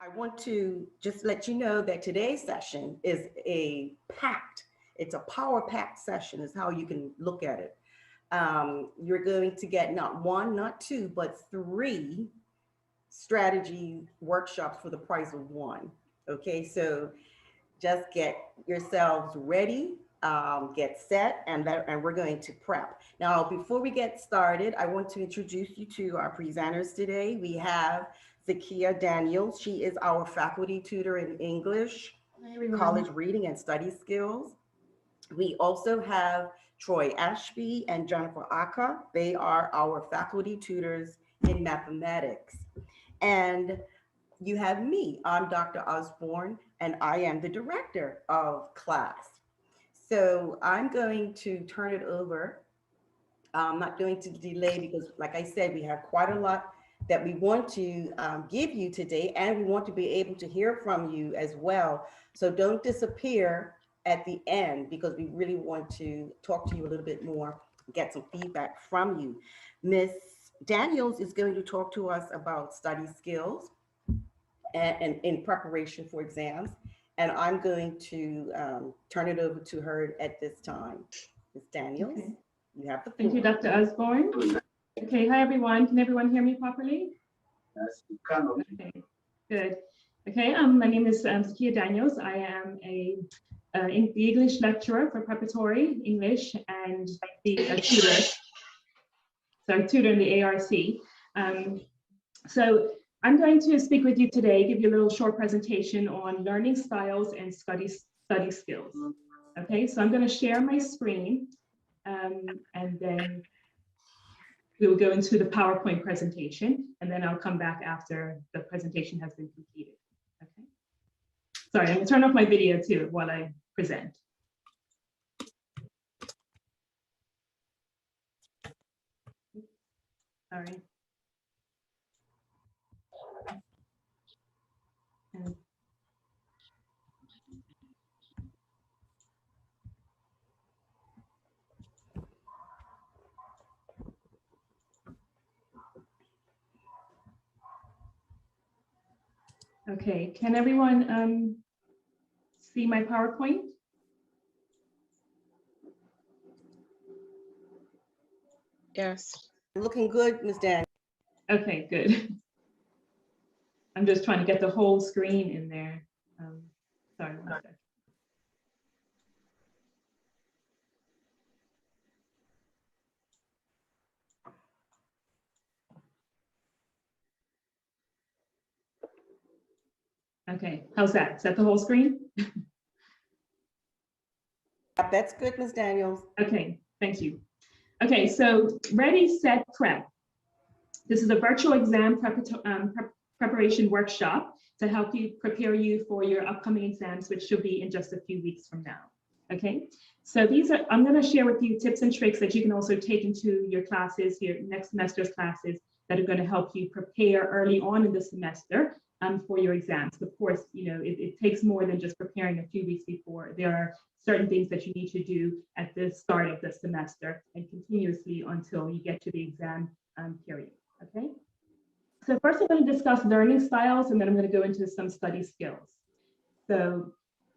I want to just let you know that today's session is it's a power-packed session is how you can look at it. You're going to get not one, not two, but three strategy workshops for the price of one. Okay, so just get yourselves ready, get set, and we're going to prep. Now, before we get started, I want to introduce you to our presenters today. We have Zakkiyah Daniels. She is our faculty tutor in English, college reading and study skills. We also have Troy Ashby and Jennifer Ackah. They are our faculty tutors in mathematics. And you have me, I'm Dr. Osborne, and I am the director of class. So I'm going to turn it over. I'm not going to delay because, like I said, we have quite a lot that we want to give you today, and we want to be able to hear from you as well. So don't disappear at the end because we really want to talk to you a little bit more, get some feedback from you. Miss Daniels is going to talk to us about study skills and in preparation for exams. And I'm going to turn it over to her at this time. Ms. Daniels, okay. You have the floor. Thank you, Dr. Osborne. Okay, hi everyone. Can everyone hear me properly? Yes, you can. Okay, good. Okay, my name is Zakkiyah Daniels. I am the English lecturer for preparatory English and the tutor. So tutor in the ARC. So I'm going to speak with you today, give you a little short presentation on learning styles and study skills. Okay, so I'm going to share my screen and then we will go into the PowerPoint presentation, and then I'll come back after the presentation has been completed. Okay. Sorry, I'm going to turn off my video too while I present. Sorry. Okay, can everyone see my PowerPoint? Yes. Looking good, Ms. Daniels. Okay, good. I'm just trying to get the whole screen in there. Sorry, one second. Okay, how's that? Is that the whole screen? That's good, Ms. Daniels. Okay, thank you. Okay, so ready, set, prep. This is a virtual exam preparation workshop to help you prepare you for your upcoming exams, which should be in just a few weeks from now. Okay, so I'm going to share with you tips and tricks that you can also take into your classes, your next semester's classes, that are going to help you prepare early on in the semester for your exams. Of course, you know, it takes more than just preparing a few weeks before. There are certain things that you need to do at the start of the semester and continuously until you get to the exam period. Okay, so first I'm going to discuss learning styles, and then I'm going to go into some study skills. So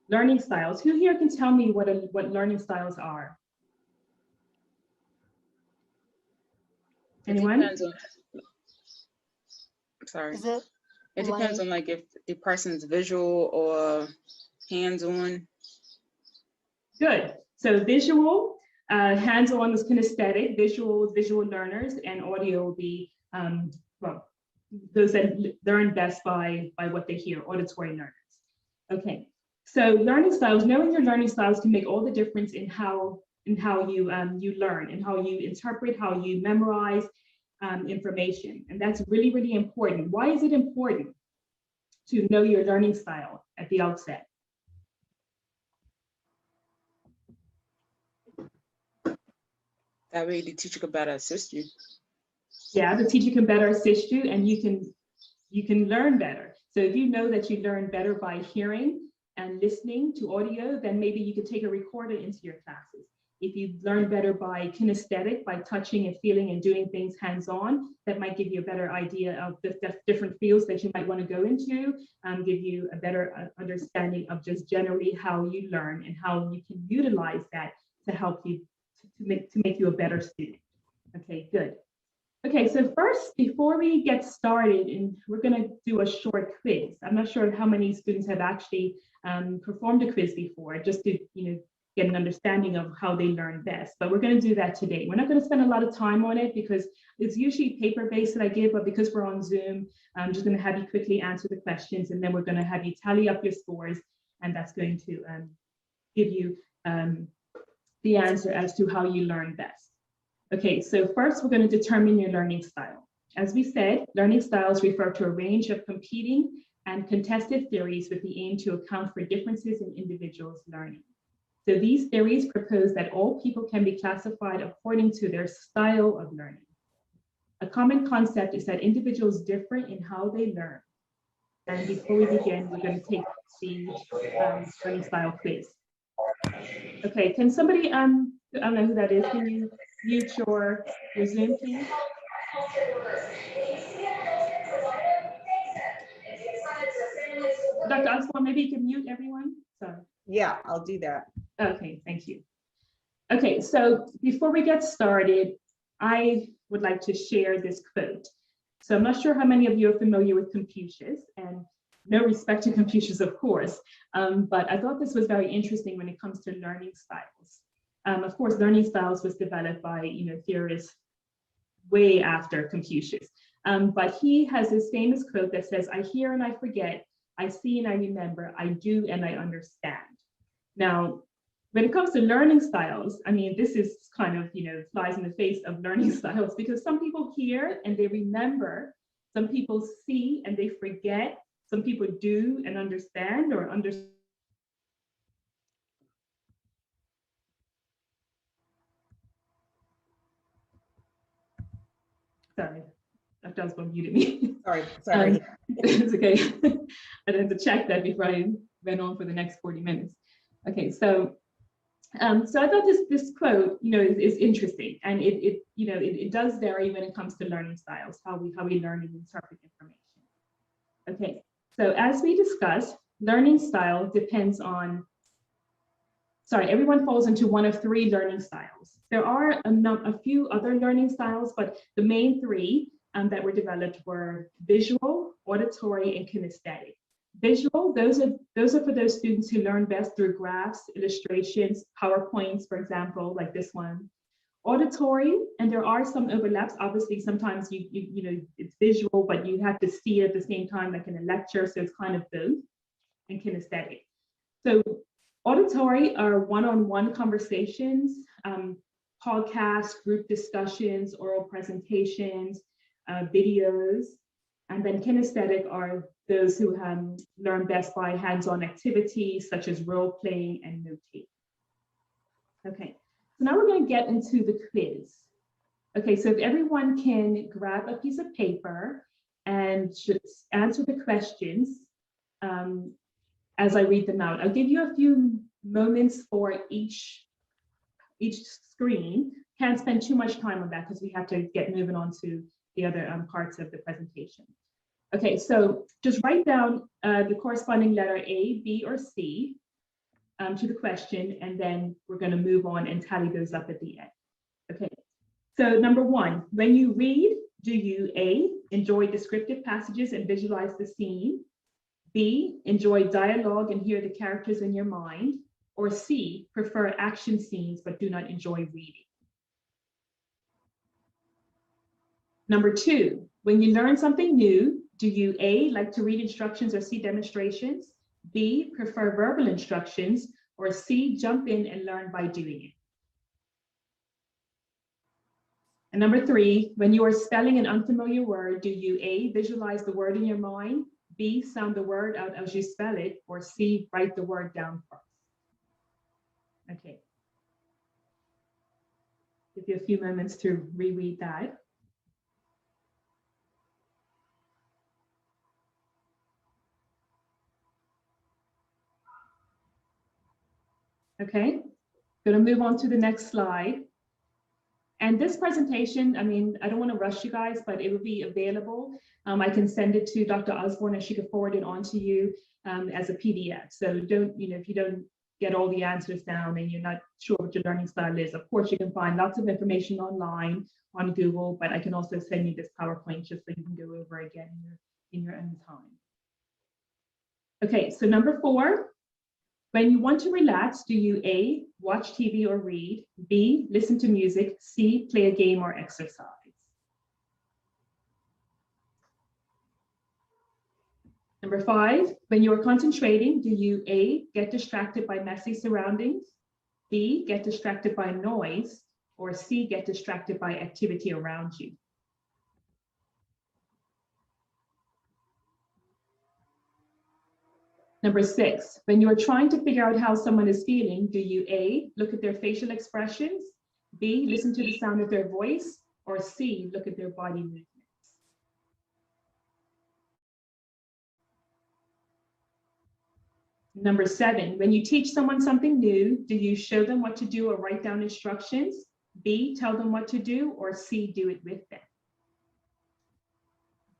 learning styles, who here can tell me what learning styles are? Anyone? Sorry. It depends on like if the person's visual or hands-on. Good. So visual, hands-on is kinesthetic, visual learners, and audio will be well, those that learn best by what they hear, auditory learners. Okay. So learning styles, knowing your learning styles can make all the difference in how you learn and how you interpret, how you memorize information. And that's really, really important. Why is it important to know your learning style at the outset? That way the teacher can better assist you. Yeah, the teacher can better assist you, and you can learn better. So if you know that you learn better by hearing and listening to audio, then maybe you could take a recorder into your classes. If you learn better by kinesthetic, by touching and feeling and doing things hands-on, that might give you a better idea of the different fields that you might want to go into, give you a better understanding of just generally how you learn and how you can utilize that to help you to make you a better student. Okay, good. Okay, so first, before we get started, and we're going to do a short quiz. I'm not sure how many students have actually performed a quiz before, just to get an understanding of how they learn best. But we're going to do that today. We're not going to spend a lot of time on it because it's usually paper-based that I give, but because we're on Zoom, I'm just going to have you quickly answer the questions, and then we're going to have you tally up your scores, and that's going to give you the answer as to how you learn best. Okay, so first we're going to determine your learning style. As we said, learning styles refer to a range of competing and contested theories with the aim to account for differences in individuals' learning. So these theories propose that all people can be classified according to their style of learning. A common concept is that individuals differ in how they learn. And before we begin, we're going to take the learning style quiz. Okay, can somebody, I don't know who that is, can you mute your Zoom, please? Dr. Osborne, maybe you can mute everyone? Sorry. Yeah, I'll do that. Okay, thank you. Okay, so before we get started, I would like to share this quote. So I'm not sure how many of you are familiar with Confucius, and no respect to Confucius, of course, but I thought this was very interesting when it comes to learning styles. Of course, learning styles was developed by theorists way after Confucius, but he has this famous quote that says, "I hear and I forget, I see and I remember, I do and I understand." Now, when it comes to learning styles, I mean, this is kind of, flies in the face of learning styles, because some people hear and they remember, some people see and they forget, some people do and understand or understand. Sorry, Dr. Osborne muted me. Sorry. It's okay. I had to check that before I went on for the next 40 minutes. Okay, so I thought this quote, is interesting, and it does vary when it comes to learning styles, how we learn and interpret information. Okay, so as we discussed, learning style depends on. Sorry, everyone falls into one of three learning styles. There are a few other learning styles, but the main three that were developed were visual, auditory, and kinesthetic. Visual, those are for those students who learn best through graphs, illustrations, PowerPoints, for example, like this one. Auditory, and there are some overlaps. Obviously, sometimes it's visual, but you have to see it at the same time, like in a lecture, so it's kind of both. And kinesthetic. So auditory are one-on-one conversations, podcasts, group discussions, oral presentations, videos. And then kinesthetic are those who learn best by hands-on activities such as role-playing and note-taking. Okay, so now we're going to get into the quiz. Okay, so if everyone can grab a piece of paper and just answer the questions as I read them out. I'll give you a few moments for each screen. Can't spend too much time on that because we have to get moving on to the other parts of the presentation. Okay, so just write down the corresponding letter A, B, or C to the question, and then we're going to move on and tally those up at the end. Okay, so number one, when you read, do you A, enjoy descriptive passages and visualize the scene? B, enjoy dialogue and hear the characters in your mind? Or C, prefer action scenes but do not enjoy reading? Number two, when you learn something new, do you A, like to read instructions or see demonstrations? B, prefer verbal instructions? Or C, jump in and learn by doing it? And number three, when you are spelling an unfamiliar word, do you A, visualize the word in your mind? B, sound the word out as you spell it? Or C, write the word down first? Okay. Give you a few moments to reread that. Okay. Going to move on to the next slide. And this presentation, I mean, I don't want to rush you guys, but it will be available. I can send it to Dr. Osborne and she can forward it on to you as a PDF. So don't, if you don't get all the answers down and you're not sure what your learning style is, of course, you can find lots of information online on Google, but I can also send you this PowerPoint just so you can go over again in your own time. Okay, so number 4. When you want to relax, do you A, watch TV or read, B, listen to music, C, play a game or exercise? Number 5, when you are concentrating, do you A, get distracted by messy surroundings, B, get distracted by noise, or C, get distracted by activity around you? Number 6, when you are trying to figure out how someone is feeling, do you A, look at their facial expressions, B, listen to the sound of their voice, or C, look at their body movements? Number 7, when you teach someone something new, do you show them what to do or write down instructions, B, tell them what to do, or C, do it with them?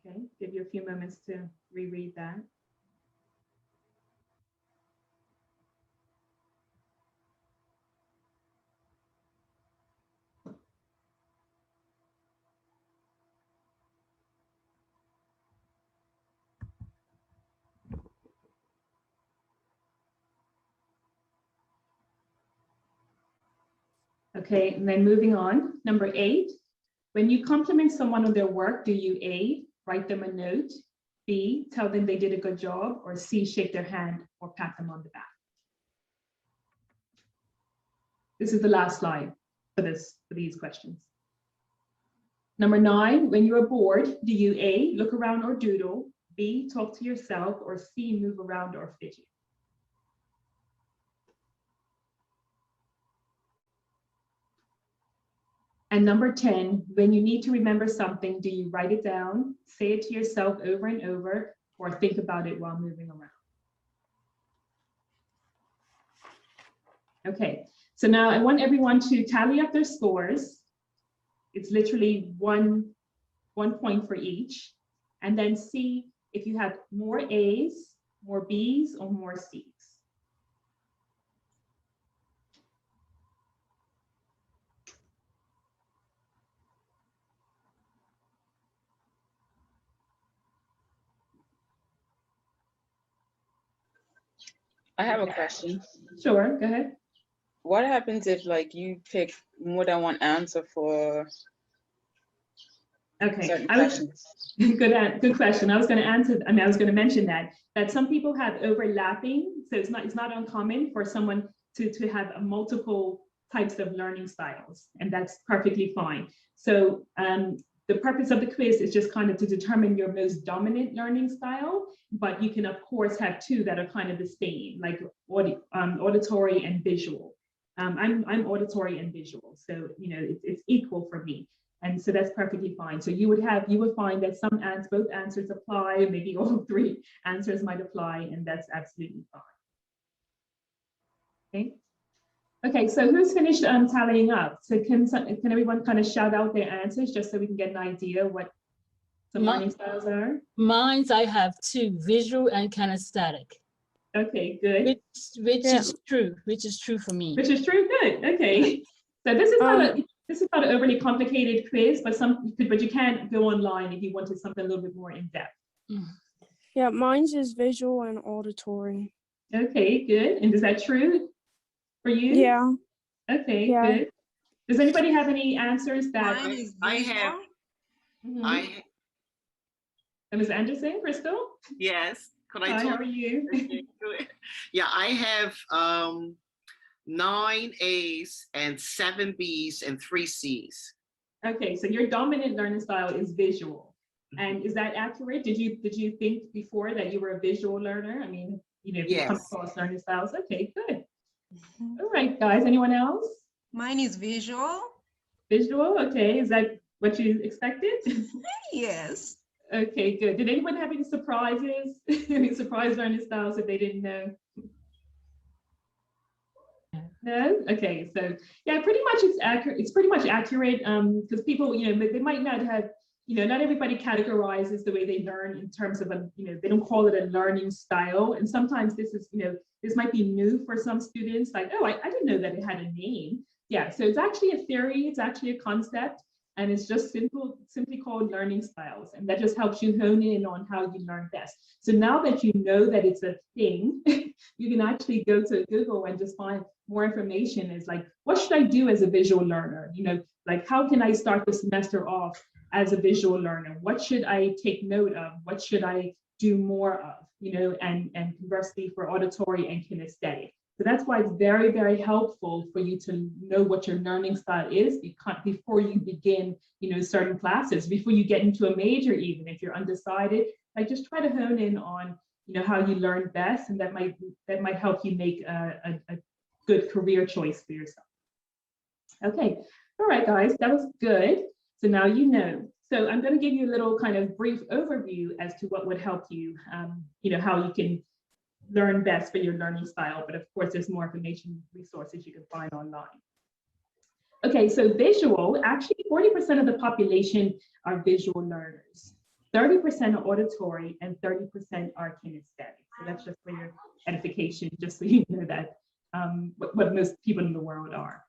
Okay, give you a few moments to reread that. Okay, and then moving on, number 8, when you compliment someone on their work, do you A, write them a note, B, tell them they did a good job, or C, shake their hand or pat them on the back? This is the last slide for these questions. Number 9, when you're bored, do you A, look around or doodle, B, talk to yourself, or C, move around or fidget? And number 10, when you need to remember something, do you write it down, say it to yourself over and over, or think about it while moving around? Okay, so now I want everyone to tally up their scores. It's literally one point for each, and then see if you have more A's, more B's, or more C's. I have a question. Sure, go ahead. What happens if like you pick more than one answer for certain questions? Good question. I was going to answer. I mean, I was going to mention that some people have overlapping, so it's not uncommon for someone to have multiple types of learning styles, and that's perfectly fine. So the purpose of the quiz is just kind of to determine your most dominant learning style, but you can of course have 2 that are kind of the same, like auditory and visual. I'm auditory and visual, so it's equal for me. And so that's perfectly fine. So you would find that both answers apply, maybe all 3 answers might apply, and that's absolutely fine. Okay. Okay, so who's finished tallying up? So can everyone kind of shout out their answers just so we can get an idea what some learning styles are? Mine's I have 2, visual and kinesthetic. Okay, good. Which is true for me. Which is true, good. Okay. So this is not an overly complicated quiz, but you can go online if you wanted something a little bit more in depth. Yeah, mine's is visual and auditory. Okay, good. And is that true for you? Yeah. Okay, yeah. Good. Does anybody have any answers that I have? Ms. Anderson, Crystal? Yes. Could I Hi, talk? how are you? Yeah, I have 9 A's and 7 B's and 3 C's. Okay, so your dominant learning style is visual. And is that accurate? Did you think before that you were a visual learner? I mean, if you come across learning styles. Okay, good. All right, guys, anyone else? Mine is visual. Visual, okay. Is that what you expected? Yes. Okay, good. Did anyone have any surprises? Any surprise learning styles that they didn't know? No? Okay, so yeah, pretty much it's accurate. It's pretty much accurate because people, they might not have, not everybody categorizes the way they learn in terms of they don't call it a learning style. And sometimes this is, this might be new for some students, like, oh, I didn't know that it had a name. Yeah, so it's actually a theory, it's actually a concept, and it's just simply called learning styles. And that just helps you hone in on how you learn best. So now that you know that it's a thing, you can actually go to Google and just find more information. Is like, what should I do as a visual learner? Like, how can I start the semester off as a visual learner? What should I take note of? What should I do more of? And conversely for auditory and kinesthetic. So that's why it's very, very helpful for you to know what your learning style is before you begin, certain classes, before you get into a major, even if you're undecided. Like, just try to hone in on, how you learn best, and that might help you make a good career choice for yourself. Okay, all right, guys, that was good. So now you know. So I'm going to give you a little kind of brief overview as to what would help you, how you can learn best for your learning style. But of course, there's more information resources you can find online. Okay, so visual, actually 40% of the population are visual learners. 30% are auditory and 30% are kinesthetic. So that's just for your edification, just so you know that what most people in the world are.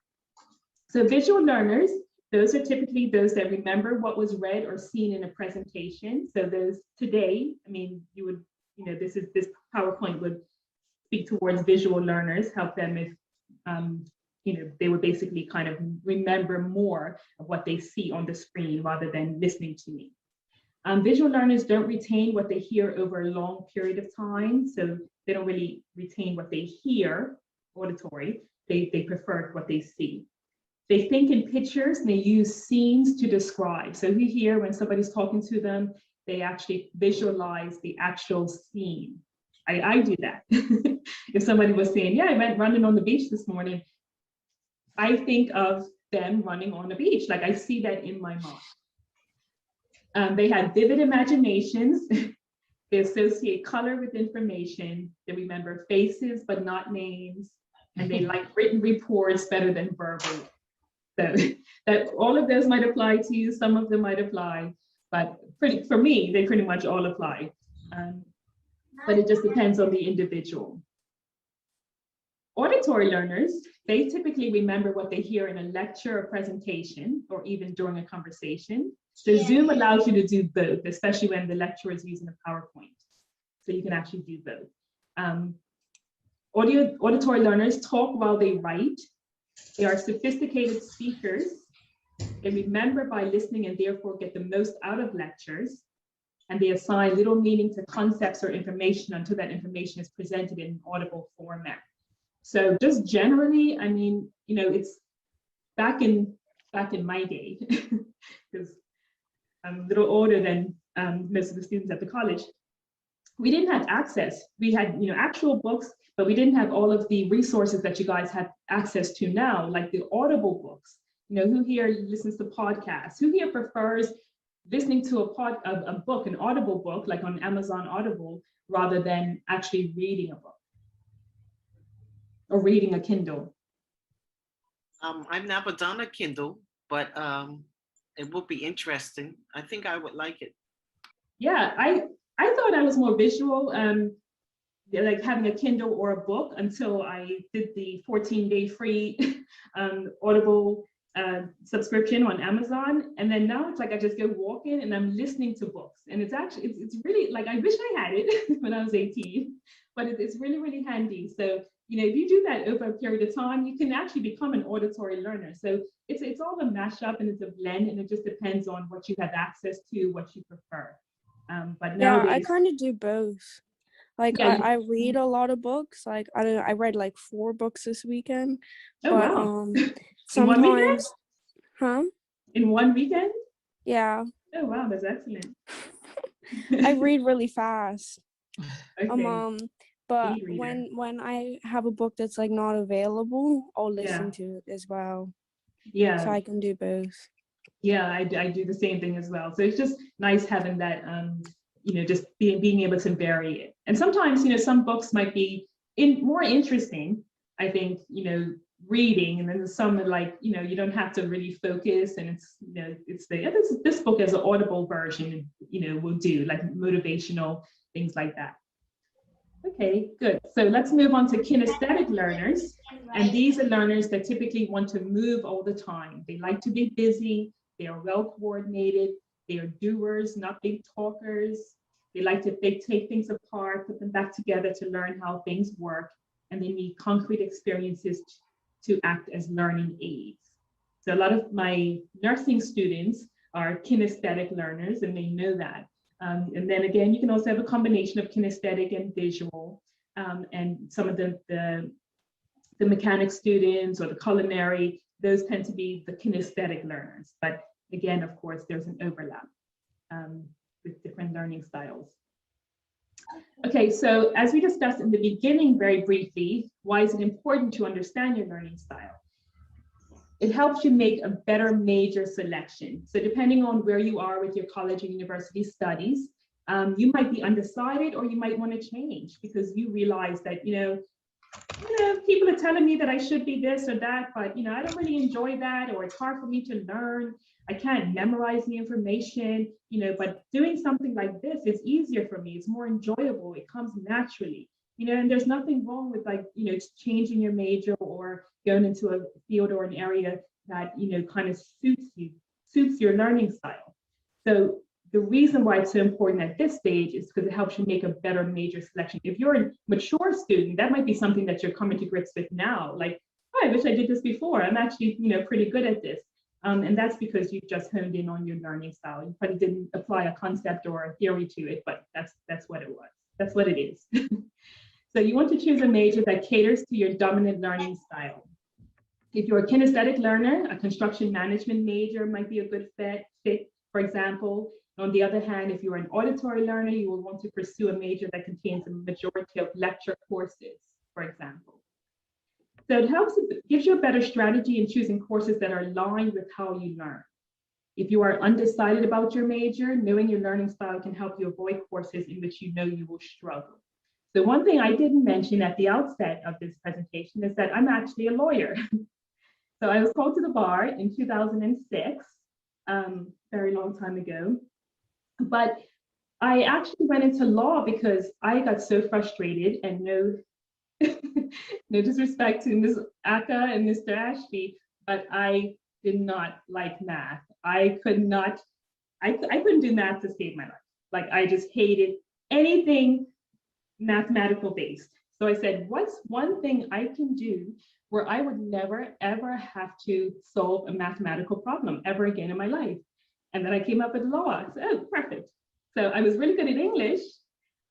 So visual learners, those are typically those that remember what was read or seen in a presentation. So those today, you would, this PowerPoint would speak towards visual learners, help them if, they would basically kind of remember more of what they see on the screen rather than listening to me. Visual learners don't retain what they hear over a long period of time. So they don't really retain what they hear, auditory, they prefer what they see. They think in pictures and they use scenes to describe. So you hear when somebody's talking to them, they actually visualize the actual scene. I do that. If somebody was saying, yeah, I went running on the beach this morning, I think of them running on the beach. Like, I see that in my mind. They have vivid imaginations. They associate color with information. They remember faces, but not names. And they like written reports better than verbal. So that all of those might apply to you. Some of them might apply, but for me, they pretty much all apply. But it just depends on the individual. Auditory learners, they typically remember what they hear in a lecture or presentation, or even during a conversation. So Zoom allows you to do both, especially when the lecturer is using a PowerPoint. So you can actually do both. Auditory learners talk while they write. They are sophisticated speakers. They remember by listening and therefore get the most out of lectures. And they assign little meaning to concepts or information until that information is presented in an audible format. So just generally, it's back in my day, because I'm a little older than most of the students at the college. We didn't have access. We had, actual books, but we didn't have all of the resources that you guys have access to now, like the audible books. Who here listens to podcasts? Who here prefers listening to a book, an audible book, like on Amazon Audible, rather than actually reading a book or reading a Kindle? I've never done a Kindle, but it will be interesting. I think I would like it. Yeah, I thought I was more visual, like having a Kindle or a book, until I did the 14-day free Audible subscription on Amazon. And then now it's like I just go walking and I'm listening to books. And it's actually, it's really like, I wish I had it when I was 18, but it's really, really handy. So, if you do that over a period of time, you can actually become an auditory learner. So it's all a mashup and it's a blend, and it just depends on what you have access to, what you prefer. But nowadays, I kind of do both. Like, yeah, I read a lot of books. Like, I read like 4 books this weekend. Oh, but wow. sometimes, In one weekend? Yeah. Oh, wow, that's excellent. I read really fast. Okay. But when I have a book that's like not available, I'll listen Yeah. to it as well. Yeah. So I can do both. Yeah, I do the same thing as well. So it's just nice having that, just being able to vary it. And sometimes, some books might be more interesting, I think, reading, and then there's some that like, you know, you don't have to really focus, and it's, you know, it's the, this book as an audible version, you know, will do like motivational things like that. Okay, good. So let's move on to kinesthetic learners. And these are learners that typically want to move all the time. They like to be busy. They are well coordinated. They are doers, not big talkers. They like to take things apart, put them back together to learn how things work. And they need concrete experiences to act as learning aids. So a lot of my nursing students are kinesthetic learners, and they know that. And then again, you can also have a combination of kinesthetic and visual. And some of the mechanics students or the culinary, those tend to be the kinesthetic learners. But again, of course, there's an overlap with different learning styles. Okay, so as we discussed in the beginning very briefly, why is it important to understand your learning style? It helps you make a better major selection. So depending on where you are with your college and university studies, you might be undecided, or you might want to change because you realize that, you know, people are telling me that I should be this or that, but, you know, I don't really enjoy that, or it's hard for me to learn. I can't memorize the information, you know, but doing something like this is easier for me. It's more enjoyable. It comes naturally, you know, and there's nothing wrong with, like, you know, changing your major or going into a field or an area that, you know, kind of suits your learning style. So the reason why it's so important at this stage is because it helps you make a better major selection. If you're a mature student, that might be something that you're coming to grips with now. Like, oh, I wish I did this before. I'm actually, you know, pretty good at this. And that's because you've just honed in on your learning style. You probably didn't apply a concept or a theory to it, but that's what it was. That's what it is. So you want to choose a major that caters to your dominant learning style. If you're a kinesthetic learner, a construction management major might be a good fit, for example. On the other hand, if you're an auditory learner, you will want to pursue a major that contains a majority of lecture courses, for example. So it gives you a better strategy in choosing courses that are aligned with how you learn. If you are undecided about your major, knowing your learning style can help you avoid courses in which you know you will struggle. So one thing I didn't mention at the outset of this presentation is that I'm actually a lawyer. So I was called to the bar in 2006, very long time ago. But I actually went into law because I got so frustrated, and no disrespect to Ms. Ackah and Mr. Ashby, but I did not like math. I couldn't do math to save my life. Like, I just hated anything mathematical based. So I said, what's one thing I can do where I would never, ever have to solve a mathematical problem ever again in my life? And then I came up with law. I said, oh, perfect. So I was really good at English,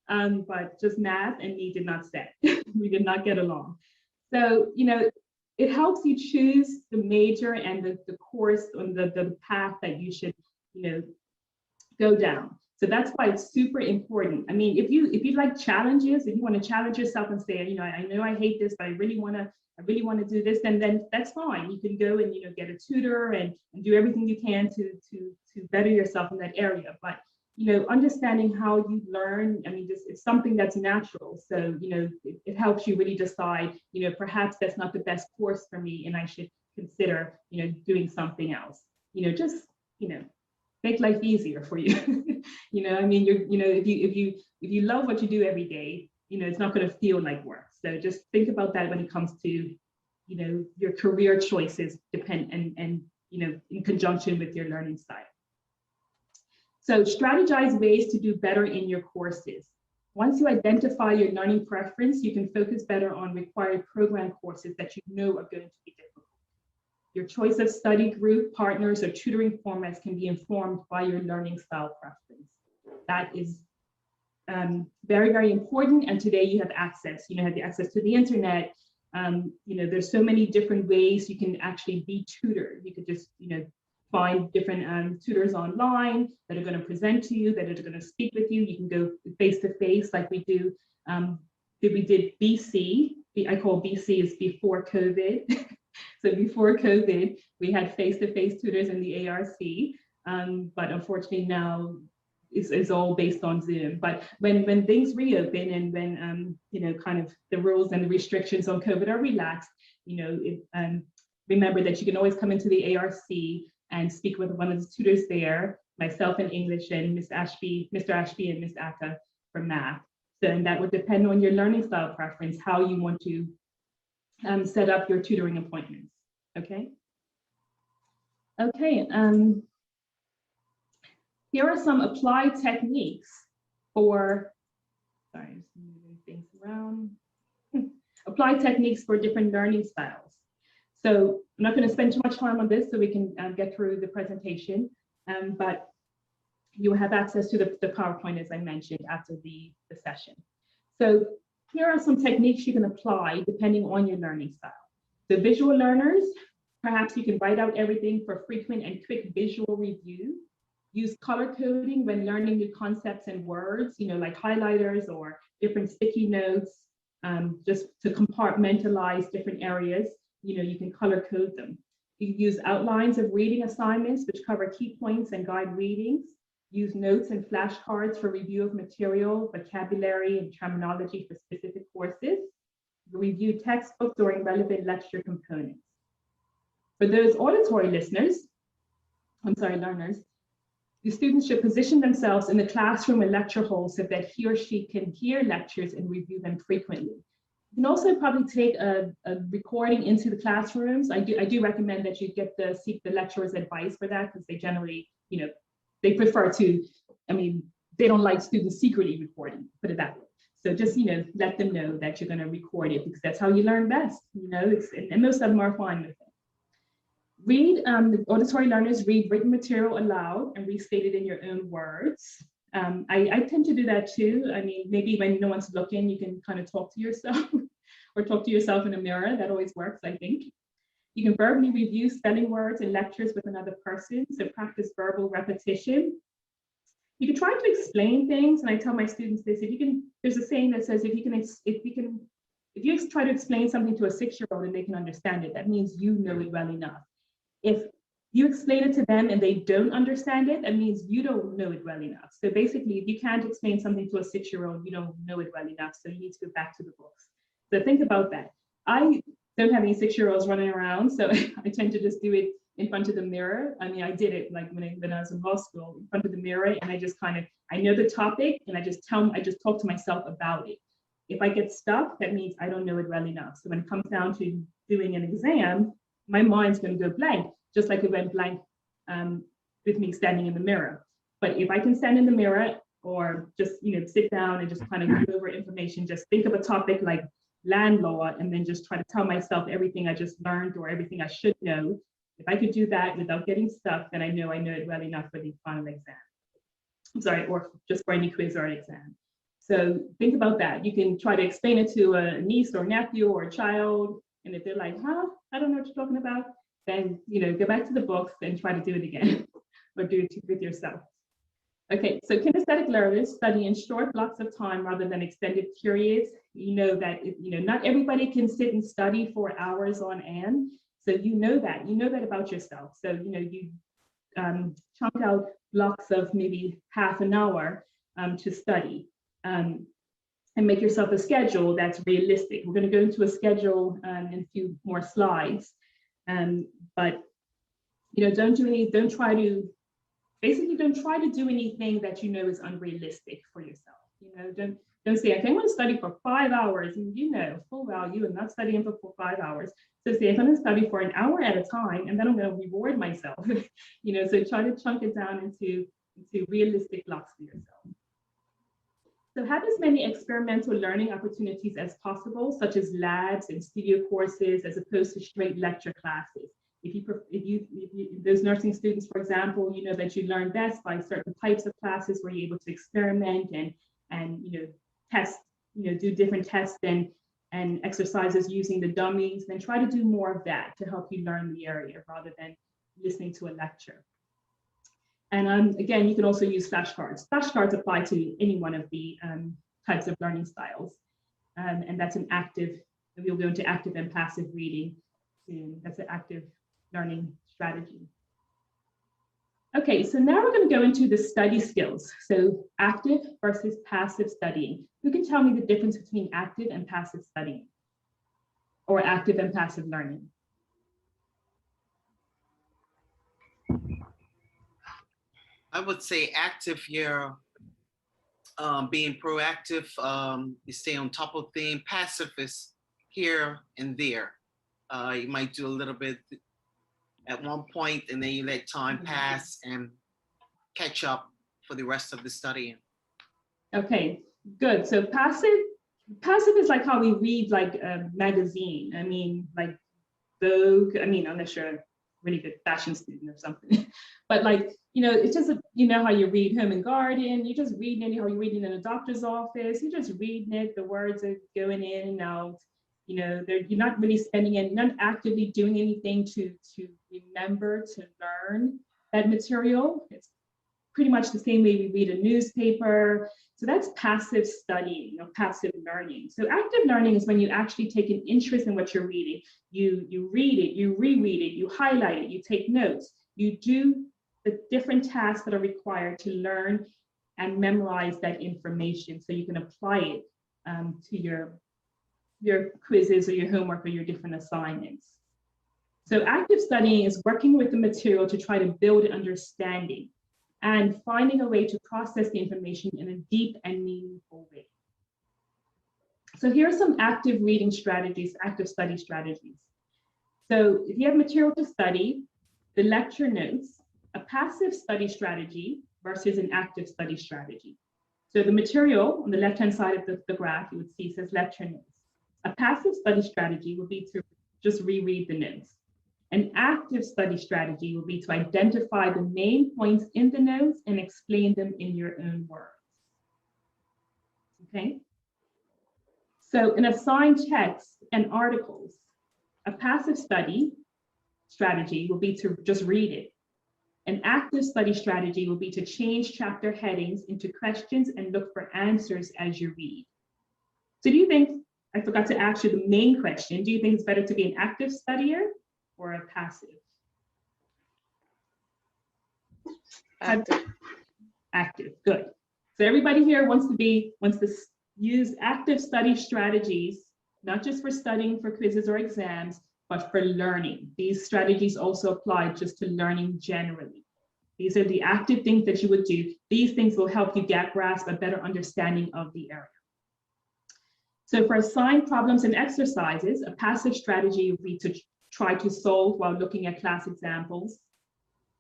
but just math and me did not set. We did not get along. So, you know, it helps you choose the major and the course and the path that you should, you know, go down. So that's why it's super important. I mean, if you like challenges, if you want to challenge yourself and say, you know I hate this, but I really want to do this, then that's fine. You can go and, you know, get a tutor and do everything you can to better yourself in that area. But, you know, understanding how you learn, I mean, it's something that's natural. So, you know, it helps you really decide, you know, perhaps that's not the best course for me, and I should consider, you know, doing something else. You know, just, you know, make life easier for you. You know, I mean, you know, if you love what you do every day, you know, it's not going to feel like work. So just think about that when it comes to, you know, your career choices and you know, in conjunction with your learning style. So strategize ways to do better in your courses. Once you identify your learning preference, you can focus better on required program courses that you know are going to be difficult. Your choice of study group, partners, or tutoring formats can be informed by your learning style preference. That is very, very important. And today you have access. You know, have the access to the internet. You know, there's so many different ways you can actually be tutored. You could just, you know, find different tutors online that are going to present to you, that are going to speak with you. You can go face to face, like we do. We did BC. I call BC is before COVID. So before COVID, we had face-to-face tutors in the ARC, but unfortunately now is all based on Zoom. But when things reopen and when kind of the rules and the restrictions on COVID are relaxed, remember that you can always come into the ARC and speak with one of the tutors there, myself in English and Mr. Ashby and Ms. Ackah for math. So, and that would depend on your learning style preference, how you want to set up your tutoring appointments. Okay. Okay. Here are some applied techniques for, sorry, just moving things around. Applied techniques for different learning styles. So I'm not going to spend too much time on this so we can get through the presentation, but you will have access to the PowerPoint, as I mentioned, after the session. So here are some techniques you can apply depending on your learning style. The visual learners, perhaps you can write out everything for frequent and quick visual review. Use color coding when learning new concepts and words, like highlighters or different sticky notes, just to compartmentalize different areas. You can color code them. You can use outlines of reading assignments, which cover key points and guide readings. Use notes and flashcards for review of material, vocabulary, and terminology for specific courses. Review textbooks during relevant lecture components. For those auditory learners, the students should position themselves in the classroom and lecture hall so that he or she can hear lectures and review them frequently. You can also probably take a recording into the classrooms. I do recommend that you seek the lecturer's advice for that, because they generally, they prefer to, they don't like students secretly recording, put it that way. So just, let them know that you're going to record it, because that's how you learn best, and most of them are fine with it. Read, the auditory learners read written material aloud and restate it in your own words. I tend to do that too. Maybe when no one's looking, you can kind of talk to yourself or talk to yourself in a mirror. That always works, I think. You can verbally review spelling words in lectures with another person, so practice verbal repetition. You can try to explain things, and I tell my students this, there's a saying that says, if you try to explain something to a 6-year-old and they can understand it, that means you know it well enough. If you explain it to them and they don't understand it, that means you don't know it well enough. So basically, if you can't explain something to a 6-year-old, you don't know it well enough, so you need to go back to the books. So think about that. I don't have any 6-year-olds running around, so I tend to just do it in front of the mirror. I did it like when I was in law school, in front of the mirror, and I just I know the topic, and I just talk to myself about it. If I get stuck, that means I don't know it well enough. So when it comes down to doing an exam, my mind's going to go blank, just like it went blank with me standing in the mirror. But if I can stand in the mirror or just sit down and just kind of go over information, just think of a topic like land law, and then just try to tell myself everything I just learned or everything I should know. If I could do that without getting stuck, then I know it well enough for the final exam. I'm sorry, or just for any quiz or exam. So think about that. You can try to explain it to a niece or nephew or a child, and if they're like, I don't know what you're talking about, then go back to the books and try to do it again or do it with yourself. Okay, so kinesthetic learners study in short blocks of time rather than extended periods. That not everybody can sit and study for hours on end. So you know that about yourself. So you chunk out blocks of maybe half an hour to study, and make yourself a schedule that's realistic. We're going to go into a schedule in a few more slides, but don't try to do anything that is unrealistic for yourself. Don't say, okay, I'm going to study for 5 hours, and full well you are not studying for 5 hours. So say, I'm going to study for an hour at a time, and then I'm going to reward myself. So try to chunk it down into realistic blocks for yourself. So have as many experimental learning opportunities as possible, such as labs and studio courses, as opposed to straight lecture classes. If those nursing students, for example, that you learn best by certain types of classes where you're able to experiment and test, do different tests and exercises using the dummies, then try to do more of that to help you learn the area rather than listening to a lecture. And again, you can also use flashcards. Flashcards apply to any one of the types of learning styles. And that's an active, we'll go into active and passive reading soon. That's an active learning strategy. Okay, so now we're going to go into the study skills. So active versus passive studying. Who can tell me the difference between active and passive studying? Or active and passive learning? I would say active, you're being proactive, you stay on top of things. Passive is here and there. You might do a little bit at one point and then you let time pass and catch up for the rest of the studying. Okay, good. So passive is like how we read like a magazine. I mean, like Vogue. I mean, unless you're a really good fashion student or something, but like, you know, it's just, you know, how you read Home and Garden, you're just reading it, how you're reading in a doctor's office, you're just reading it, the words are going in and out, you know, you're not really spending it, not actively doing anything to remember, to learn that material. It's pretty much the same way we read a newspaper. So that's passive studying, passive learning. So active learning is when you actually take an interest in what you're reading. You read it, you reread it, you highlight it, you take notes, you do the different tasks that are required to learn and memorize that information so you can apply it to your quizzes or your homework or your different assignments. So active studying is working with the material to try to build understanding and finding a way to process the information in a deep and meaningful way. So here are some active reading strategies, active study strategies. So if you have material to study, the lecture notes, a passive study strategy versus an active study strategy. So the material on the left-hand side of the graph, you would see says lecture notes. A passive study strategy would be to just reread the notes. An active study strategy will be to identify the main points in the notes and explain them in your own words. Okay. So in assigned text and articles, a passive study strategy will be to just read it. An active study strategy will be to change chapter headings into questions and look for answers as you read. So do you think, I forgot to ask you the main question, do you think it's better to be an active studier or a passive? Active. Active, good. So everybody here wants to use active study strategies, not just for studying for quizzes or exams, but for learning. These strategies also apply just to learning generally. These are the active things that you would do. These things will help you grasp a better understanding of the area. So for assigned problems and exercises, a passive strategy would be to try to solve while looking at class examples.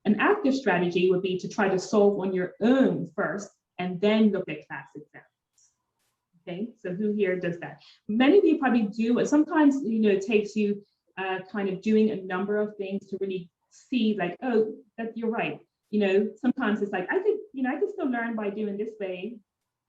An active strategy would be to try to solve on your own first and then look at class examples. Okay, so who here does that? Many of you probably do, and sometimes, it takes you kind of doing a number of things to really see like, oh, that you're right. Sometimes it's like, I can still learn by doing this way.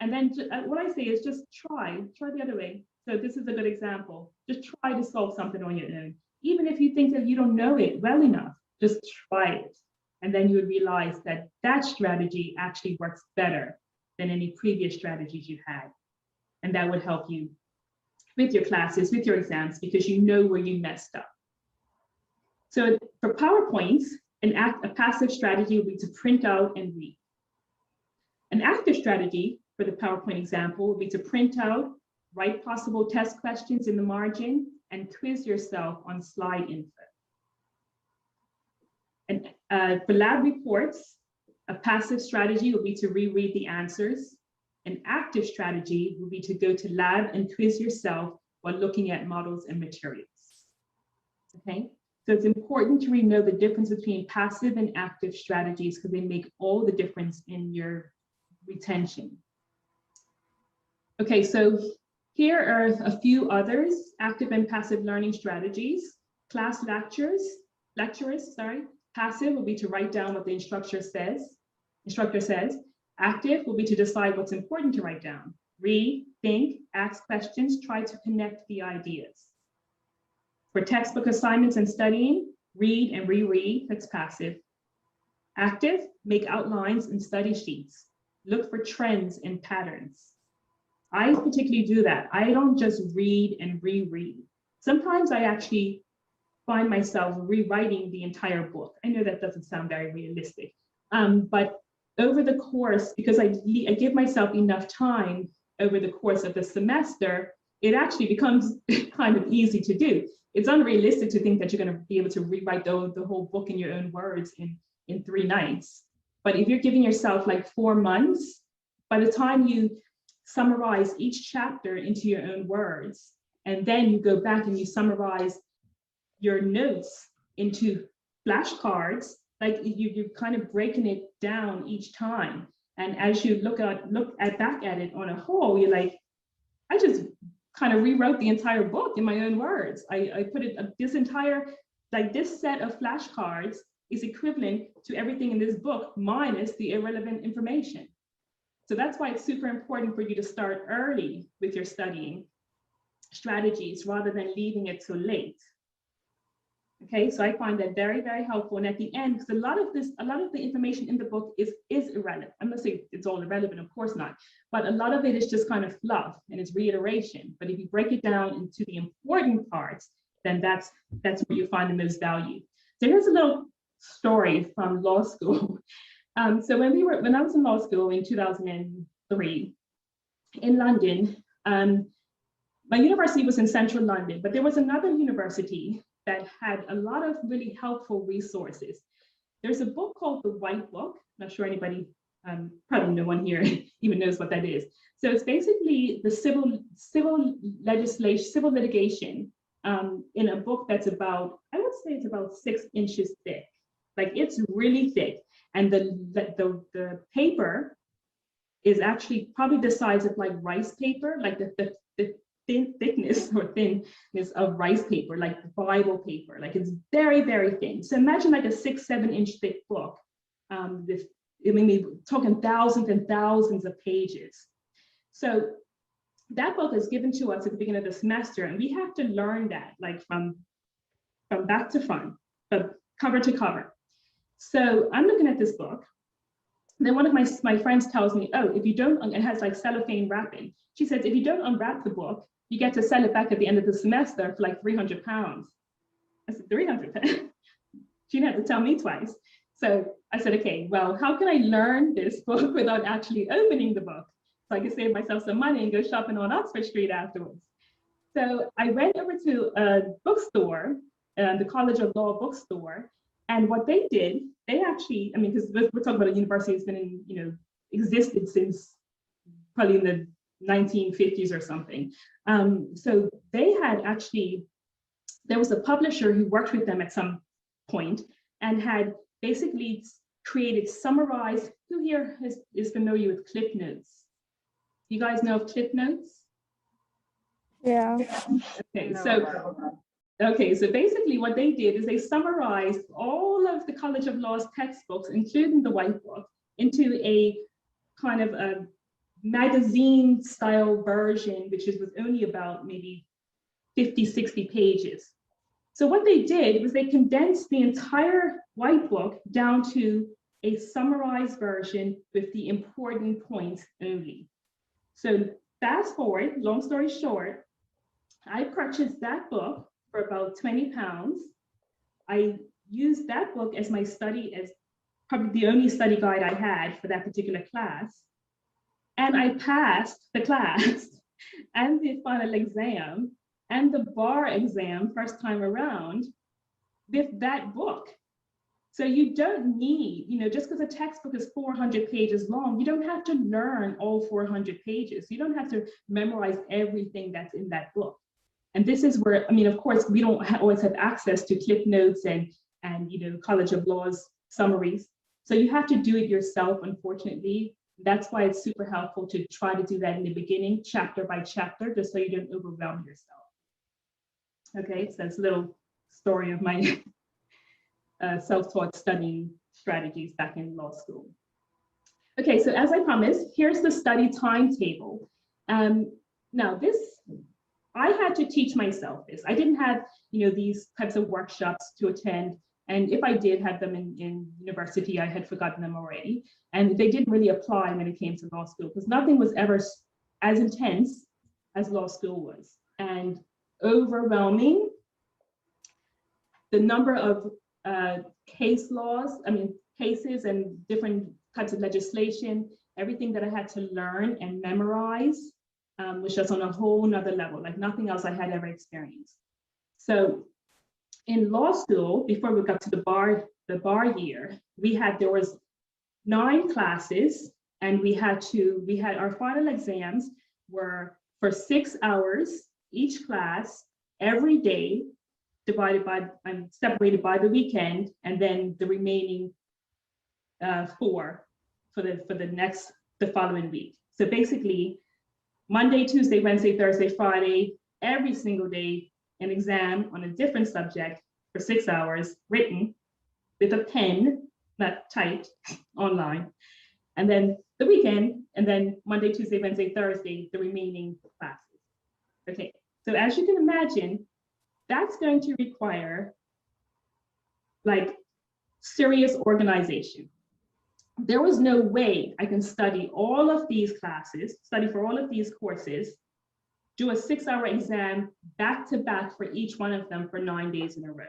And then what I say is just try the other way. So this is a good example. Just try to solve something on your own. Even if you think that you don't know it well enough, just try it. And then you would realize that that strategy actually works better than any previous strategies you had. And that would help you with your classes, with your exams, because you know where you messed up. So for PowerPoints, a passive strategy would be to print out and read. An active strategy for the PowerPoint example would be to print out, write possible test questions in the margin, and quiz yourself on slide info. And for lab reports, a passive strategy would be to reread the answers. An active strategy would be to go to lab and quiz yourself while looking at models and materials. Okay, so it's important to really know the difference between passive and active strategies because they make all the difference in your retention. Okay, so here are a few others, active and passive learning strategies. Class lecturers, passive will be to write down what the instructor says. Active will be to decide what's important to write down. Read, think, ask questions, try to connect the ideas. For textbook assignments and studying, read and reread, that's passive. Active, make outlines and study sheets. Look for trends and patterns. I particularly do that. I don't just read and reread. Sometimes I actually find myself rewriting the entire book. I know that doesn't sound very realistic, But over the course, because I give myself enough time over the course of the semester, it actually becomes kind of easy to do. It's unrealistic to think that you're going to be able to rewrite the whole book in your own words in 3 nights. But if you're giving yourself like 4 months, by the time you summarize each chapter into your own words, and then you go back and you summarize your notes into flashcards, like you're kind of breaking it down each time. And as you look back at it on a whole, you're like, I just kind of rewrote the entire book in my own words. I put it, this entire, like this set of flashcards is equivalent to everything in this book minus the irrelevant information. So that's why it's super important for you to start early with your studying strategies rather than leaving it so late. Okay, so I find that very, very helpful. And at the end, because a lot of the information in the book is irrelevant. I'm not saying it's all irrelevant, of course not, but a lot of it is just kind of fluff and it's reiteration. But if you break it down into the important parts, then that's where you find the most value. So here's a little story from law school. So when I was in law school in 2003 in London, my university was in central London, but there was another university that had a lot of really helpful resources. There's a book called The White Book. I'm not sure anybody, probably no one here even knows what that is. So it's basically the civil litigation in a book that's about, I would say it's about 6 inches thick. Like it's really thick. And the paper is actually probably the size of like rice paper, like the thickness of rice paper, like Bible paper, like it's very, very thin. So imagine like a 6-7 inch thick book. We're talking thousands and thousands of pages. So that book is given to us at the beginning of the semester, and we have to learn that like from back to front, but cover to cover. So I'm looking at this book. Then one of my friends tells me, oh, if you don't, it has like cellophane wrapping. She says, if you don't unwrap the book, you get to sell it back at the end of the semester for like 300 pounds. I said, 300 pounds? She didn't have to tell me twice. So I said, okay, well, how can I learn this book without actually opening the book? So I can save myself some money and go shopping on Oxford Street afterwards. So I went over to a bookstore, the College of Law bookstore, and what they did, they actually, I mean, because we're talking about a university that's been in, existed since probably in the 1950s or something. So they had actually, there was a publisher who worked with them at some point and had basically created summarized, who here is familiar with Clip Notes? You guys know of Clip Notes? Yeah. Okay, so basically what they did is they summarized all of the College of Law's textbooks, including the White Book, into a kind of a magazine style version, which was only about maybe 50, 60 pages. So what they did was they condensed the entire White Book down to a summarized version with the important points only. So fast forward, long story short, I purchased that book for about 20 pounds. I used that book as my study, as probably the only study guide I had for that particular class. And I passed the class and the final exam and the bar exam first time around with that book. So you don't need, just because a textbook is 400 pages long, you don't have to learn all 400 pages. You don't have to memorize everything that's in that book. And this is where, I mean, of course, we don't always have access to Clip Notes and College of Law's summaries. So you have to do it yourself, unfortunately. That's why it's super helpful to try to do that in the beginning, chapter by chapter, just so you don't overwhelm yourself. Okay, so that's a little story of my self-taught studying strategies back in law school. Okay, so as I promised, here's the study timetable. Now this, I had to teach myself this. I didn't have, these types of workshops to attend. And if I did have them in university, I had forgotten them already. And they didn't really apply when it came to law school, because nothing was ever as intense as law school was. And overwhelming, the number of case laws, cases and different types of legislation, everything that I had to learn and memorize was just on a whole nother level, like nothing else I had ever experienced. So in law school, before we got to the bar year, there was 9 classes, and we had our final exams were for 6 hours each class every day, divided by and separated by the weekend, and then the remaining 4 for the following week. So basically, Monday, Tuesday, Wednesday, Thursday, Friday, every single day, an exam on a different subject for 6 hours, written with a pen, not typed, online. And then the weekend, and then Monday, Tuesday, Wednesday, Thursday, the remaining classes. Okay, so as you can imagine, that's going to require like serious organization. There was no way I can study all of these classes, study for all of these courses, do a 6-hour exam back to back for each one of them for 9 days in a row.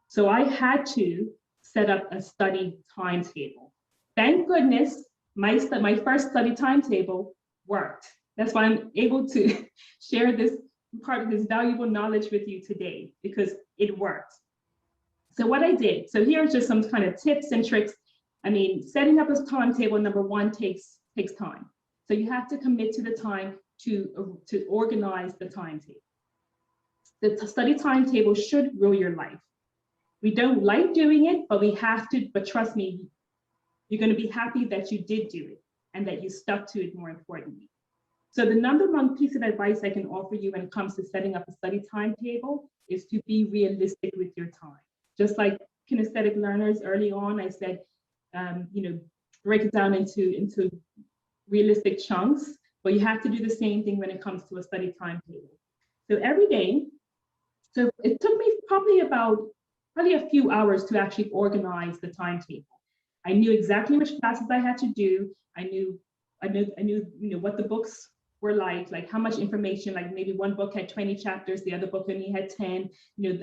So I had to set up a study timetable. Thank goodness my first study timetable worked. That's why I'm able to share this part of this valuable knowledge with you today, because it worked. So what I did, so here are just some kind of tips and tricks. I mean, setting up a timetable, number one, takes time. So you have to commit to the time to organize the timetable. The study timetable should rule your life. We don't like doing it, but we have to, but trust me, you're going to be happy that you did do it and that you stuck to it, more importantly. So the number one piece of advice I can offer you when it comes to setting up a study timetable is to be realistic with your time. Just like kinesthetic learners early on, I said, break it down into realistic chunks, but you have to do the same thing when it comes to a study timetable. So every day, so it took me probably a few hours to actually organize the timetable. I knew exactly which classes I had to do. I knew what the books were like how much information, like maybe one book had 20 chapters, the other book only had 10.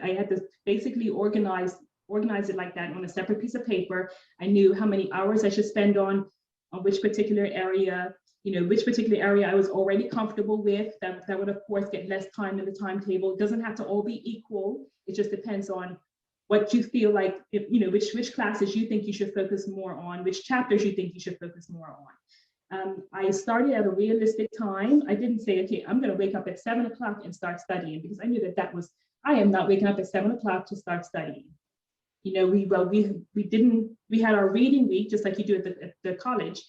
I had to basically organize it like that on a separate piece of paper. I knew how many hours I should spend on which particular area, which particular area I was already comfortable with. That would of course get less time in the timetable. It doesn't have to all be equal. It just depends on what you feel like, which classes you think you should focus more on, which chapters you think you should focus more on. I started at a realistic time. I didn't say, okay, I'm going to wake up at 7 o'clock and start studying, because I knew I am not waking up at 7 o'clock to start studying. We had our reading week, just like you do at the college.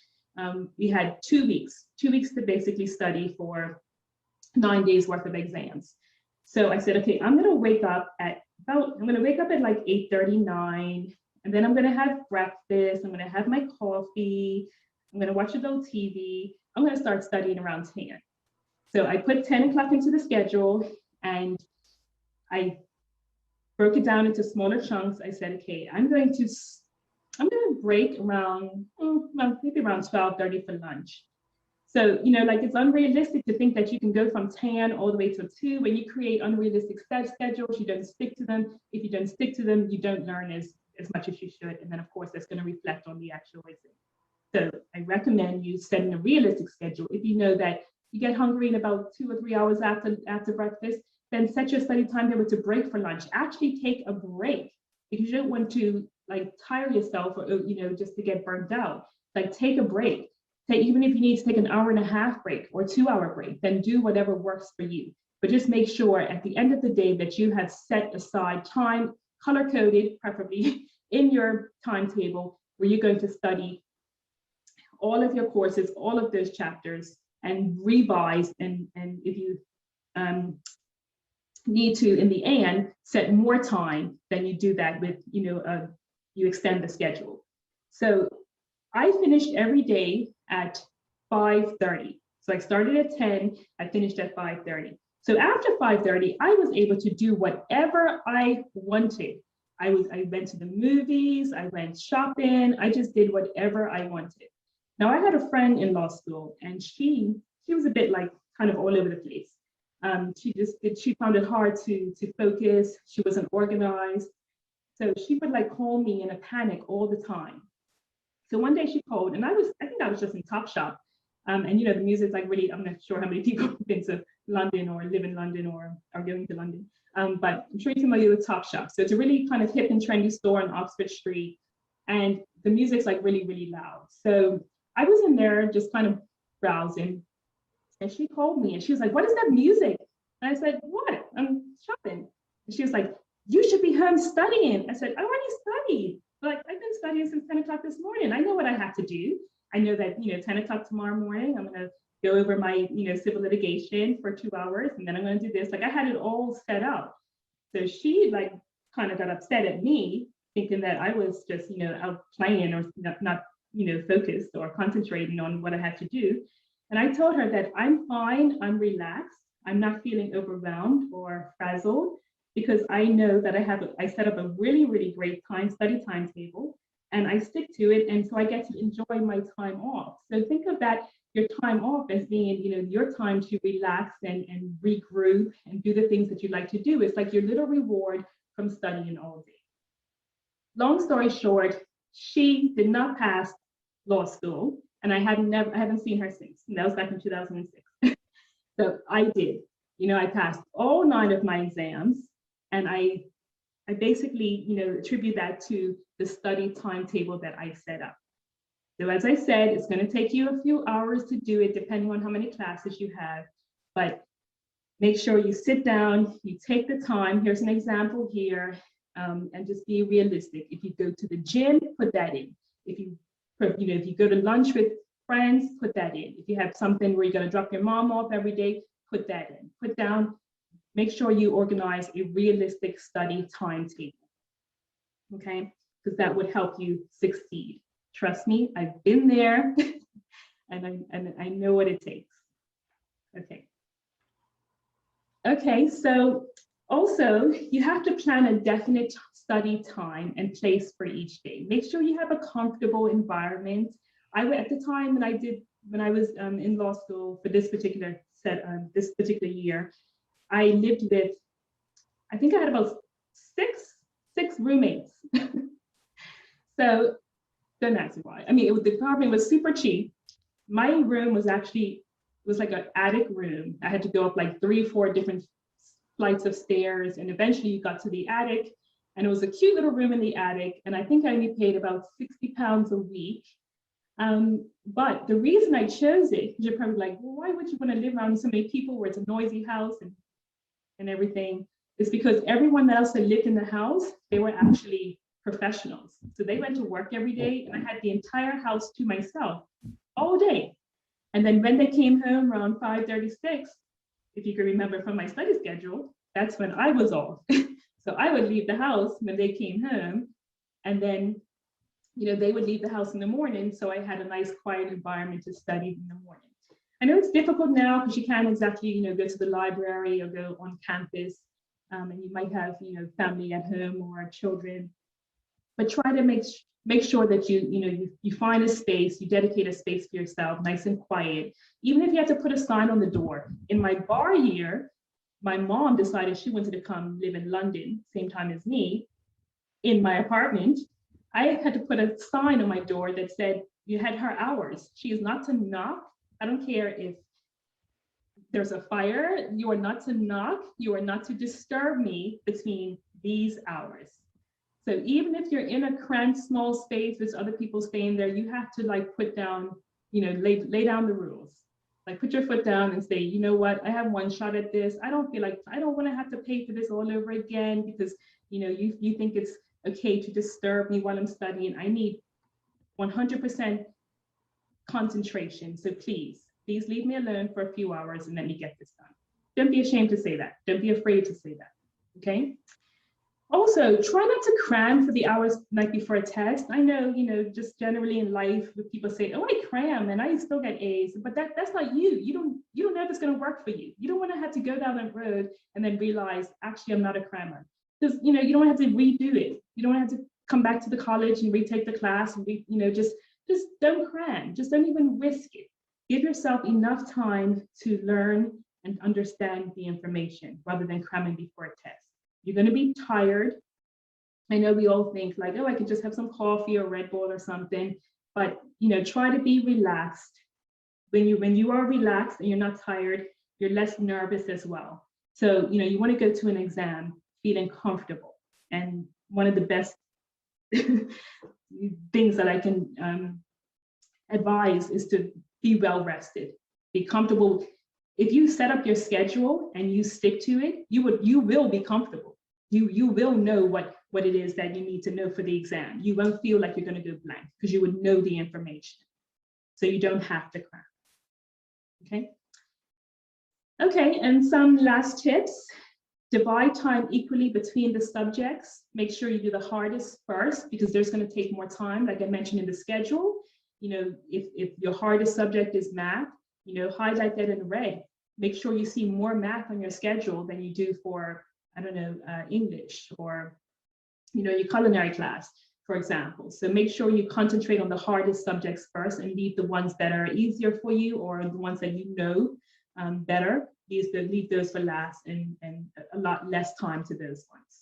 We had 2 weeks to basically study for 9 days worth of exams. So I said, okay, I'm going to wake up at like 8:39, and then I'm going to have breakfast. I'm going to have my coffee. I'm going to watch a little TV. I'm going to start studying around 10. So I put 10 o'clock into the schedule, and I broke it down into smaller chunks. I said, okay, I'm going to break around maybe around 12:30 for lunch. So, it's unrealistic to think that you can go from 10 all the way to 2. When you create unrealistic schedules, you don't stick to them. If you don't stick to them, you don't learn as much as you should. And then, of course, that's going to reflect on the actual exam. So I recommend you setting a realistic schedule. If you know that you get hungry in about 2 or 3 hours after breakfast, then set your study timetable to break for lunch. Actually take a break, because you don't want to tire yourself or just to get burnt out. Take a break. Even if you need to take an 1.5 hour break or 2-hour break, then do whatever works for you. But just make sure at the end of the day that you have set aside time, color-coded preferably, in your timetable where you're going to study all of your courses, all of those chapters, and revise. And if you need to, in the end, set more time, then you do that with, you extend the schedule. So I finished every day at 5:30. So I started at 10, I finished at 5:30. So after 5:30, I was able to do whatever I wanted. I went to the movies, I went shopping, I just did whatever I wanted. Now I had a friend in law school, and she was a bit kind of all over the place. She found it hard to focus. She wasn't organized. So she would call me in a panic all the time. So one day she called, and I think I was just in Topshop. And you know, the music's like really, I'm not sure how many people have been to London or live in London or are going to London. But I'm sure you're familiar with Topshop. So it's a really kind of hip and trendy store on Oxford Street. And the music's like really, really loud. So I was in there just kind of browsing. And she called me and she was like, "What is that music?" And I said, "What? I'm shopping." And she was like, "You should be home studying." I said, "I already studied. Like, I've been studying since 10 o'clock this morning. I know what I have to do. I know that, you know, 10 o'clock tomorrow morning, I'm going to go over my, you know, civil litigation for 2 hours, and then I'm going to do this." Like, I had it all set up. So she like kind of got upset at me, thinking that I was just, you know, out playing or not, you know, focused or concentrating on what I had to do. And I told her that I'm fine, I'm relaxed, I'm not feeling overwhelmed or frazzled, because I know that I set up a really, really great study timetable, and I stick to it. And so I get to enjoy my time off. So think of that, your time off, as being, you know, your time to relax and regroup and do the things that you like to do. It's like your little reward from studying all day. Long story short, she did not pass law school, and I haven't seen her since. And that was back in 2006. So I did. You know, I passed all 9 of my exams, and I basically, you know, attribute that to the study timetable that I set up. So as I said, it's going to take you a few hours to do it, depending on how many classes you have, but make sure you sit down, you take the time. Here's an example here, and just be realistic. If you go to the gym, put that in. If you go to lunch with friends, put that in. If you have something where you're going to drop your mom off every day, put that in. Put down, make sure you organize a realistic study timetable, okay? Because that would help you succeed. Trust me, I've been there, and I know what it takes. Okay. Okay, so also you have to plan a definite study time and place for each day. Make sure you have a comfortable environment. At the time when I was in law school for this particular year, I lived with, I think I had about six roommates. So don't ask me why. I mean, the apartment was super cheap. My room was like an attic room. I had to go up like 3 or 4 different flights of stairs, and eventually you got to the attic, and it was a cute little room in the attic. And I think I only paid about £60 a week. But the reason I chose it, you're probably like, well, why would you want to live around so many people where it's a noisy house and everything, is because everyone else that lived in the house, they were actually professionals. So they went to work every day, and I had the entire house to myself all day. And then when they came home around 5:36, if you can remember from my study schedule, that's when I was off. So I would leave the house when they came home, and then, you know, they would leave the house in the morning. So I had a nice quiet environment to study in the morning. I know it's difficult now because you can't exactly, you know, go to the library or go on campus, and you might have, you know, family at home or children, but try to make sure that you find a space, you dedicate a space for yourself, nice and quiet. Even if you have to put a sign on the door. In my bar year, my mom decided she wanted to come live in London, same time as me, in my apartment. I had to put a sign on my door that said, "You had her hours. She is not to knock. I don't care if there's a fire. You are not to knock. You are not to disturb me between these hours." So even if you're in a cramped, small space, there's other people staying there, you have to like put down, you know, lay down the rules. Like put your foot down and say, you know what, I have one shot at this. I don't want to have to pay for this all over again because, you know, you think it's okay to disturb me while I'm studying. I need 100% concentration. So please leave me alone for a few hours and let me get this done. Don't be ashamed to say that. Don't be afraid to say that, okay? Also, try not to cram for the hours like before a test. I know, you know, just generally in life, people say, "Oh, I cram and I still get A's," but that's not you. You don't know if it's going to work for you. You don't want to have to go down that road and then realize, actually, I'm not a crammer. Because, you know, you don't have to redo it. You don't have to come back to the college and retake the class and just don't cram. Just don't even risk it. Give yourself enough time to learn and understand the information rather than cramming before a test. You're going to be tired. I know we all think like, oh, I could just have some coffee or Red Bull or something. but try to be relaxed. When you are relaxed and you're not tired, you're less nervous as well. So you want to go to an exam feeling comfortable. And one of the best things that I can advise is to be well rested, be comfortable. If you set up your schedule and you stick to it, you will be comfortable. You will know what it is that you need to know for the exam. You won't feel like you're going to go blank because you would know the information. So you don't have to cram. Okay, and some last tips. Divide time equally between the subjects. Make sure you do the hardest first because there's going to take more time, like I mentioned in the schedule. If your hardest subject is math, highlight that in red. Make sure you see more math on your schedule than you do for, I don't know, English or, your culinary class, for example. So make sure you concentrate on the hardest subjects first and leave the ones that are easier for you or the ones that you know better. Leave those for last and a lot less time to those ones.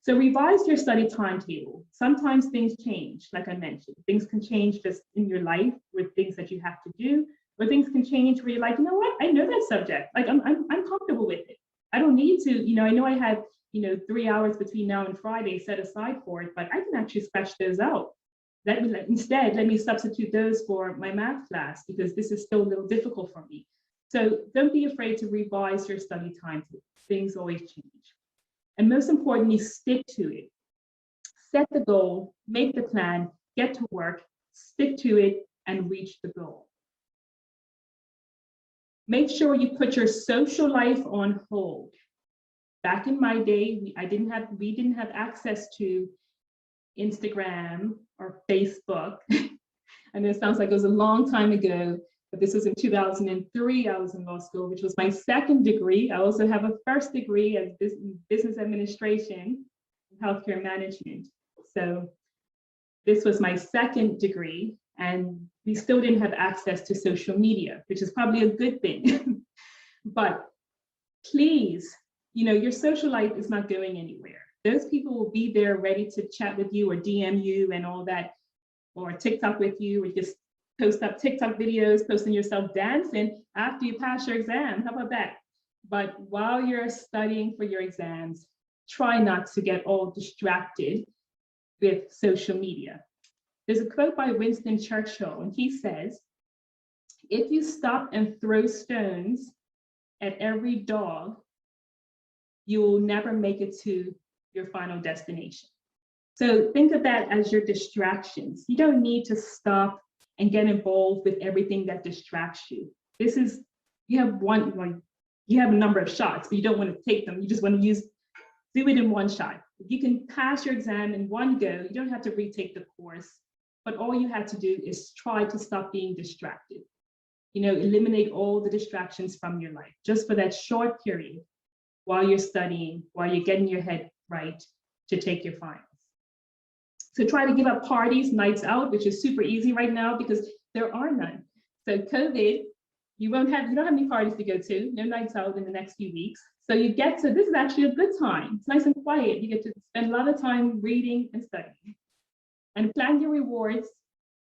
So revise your study timetable. Sometimes things change, like I mentioned. Things can change just in your life with things that you have to do, or things can change where you're like, you know what, I know that subject. Like I'm comfortable with it. I don't need to, I know I have 3 hours between now and Friday set aside for it, but I can actually scratch those out. Instead, let me substitute those for my math class because this is still a little difficult for me. So don't be afraid to revise your study timetable. Things always change. And most importantly, stick to it. Set the goal, make the plan, get to work, stick to it, and reach the goal. Make sure you put your social life on hold. Back in my day, we didn't have access to Instagram or Facebook. I know it sounds like it was a long time ago, but this was in 2003. I was in law school, which was my second degree. I also have a first degree as business administration and healthcare management. So this was my second degree, and we still didn't have access to social media, which is probably a good thing. But please, your social life is not going anywhere. Those people will be there ready to chat with you or DM you and all that, or TikTok with you, or just post up TikTok videos, posting yourself dancing after you pass your exam. How about that? But while you're studying for your exams, try not to get all distracted with social media. There's a quote by Winston Churchill, and he says, if you stop and throw stones at every dog, you will never make it to your final destination. So think of that as your distractions. You don't need to stop and get involved with everything that distracts you. You have a number of shots, but you don't want to take them. You just want to do it in one shot. If you can pass your exam in one go, you don't have to retake the course, but all you have to do is try to stop being distracted. Eliminate all the distractions from your life, just for that short period while you're studying, while you're getting your head right to take your finals. So try to give up parties, nights out, which is super easy right now because there are none. So COVID, you don't have any parties to go to, no nights out in the next few weeks. So this is actually a good time. It's nice and quiet. You get to spend a lot of time reading and studying. And plan your rewards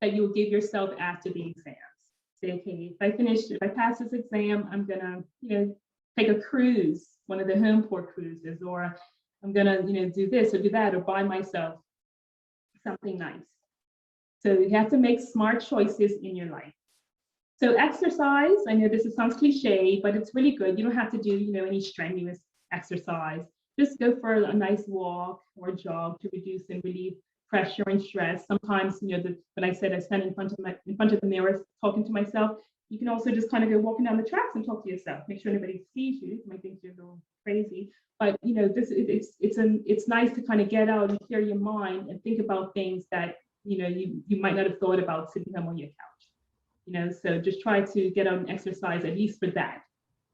that you'll give yourself after the exams. Say, okay, if I pass this exam, I'm gonna, take a cruise, one of the home port cruises, or I'm gonna, do this or do that, or buy myself something nice. So you have to make smart choices in your life. So exercise, I know this sounds cliche, but it's really good. You don't have to do, any strenuous exercise. Just go for a nice walk or jog to reduce and relieve pressure and stress. Sometimes, when I said I stand in front of the mirror talking to myself, you can also just kind of go walking down the tracks and talk to yourself. Make sure nobody sees you. You might think you're a little crazy, but it's nice to kind of get out and clear your mind and think about things that you might not have thought about sitting home on your couch. So just try to get out and exercise at least for that,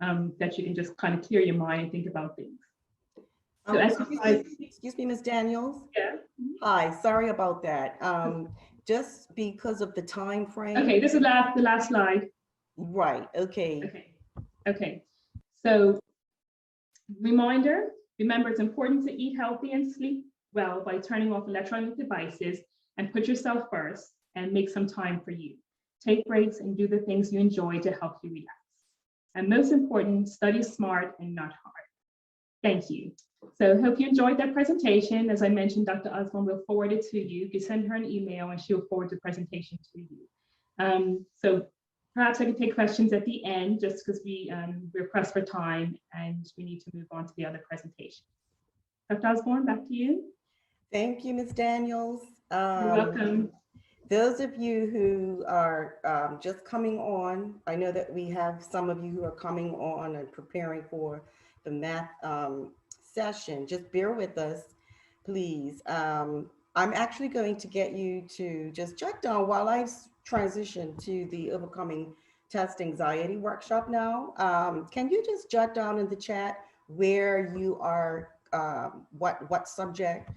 that you can just kind of clear your mind and think about things. So excuse me, Ms. Daniels. Yeah. Hi, sorry about that. Just because of the time frame. Okay, this is the last slide. Right, okay. Okay. So remember it's important to eat healthy and sleep well by turning off electronic devices and put yourself first. and make some time for you. Take breaks and do the things you enjoy to help you relax. And most important, study smart and not hard. Thank you. So hope you enjoyed that presentation. As I mentioned, Dr. Osborne will forward it to you. You send her an email and she'll forward the presentation to you. So perhaps I could take questions at the end just because we're pressed for time and we need to move on to the other presentation. Dr. Osborne, back to you. Thank you, Ms. Daniels. You're welcome. Those of you who are just coming on, I know that we have some of you who are coming on and preparing for the math session. Just bear with us, please. I'm actually going to get you to just jot down while I transition to the Overcoming Test Anxiety workshop now. Can you just jot down in the chat where you are, what subject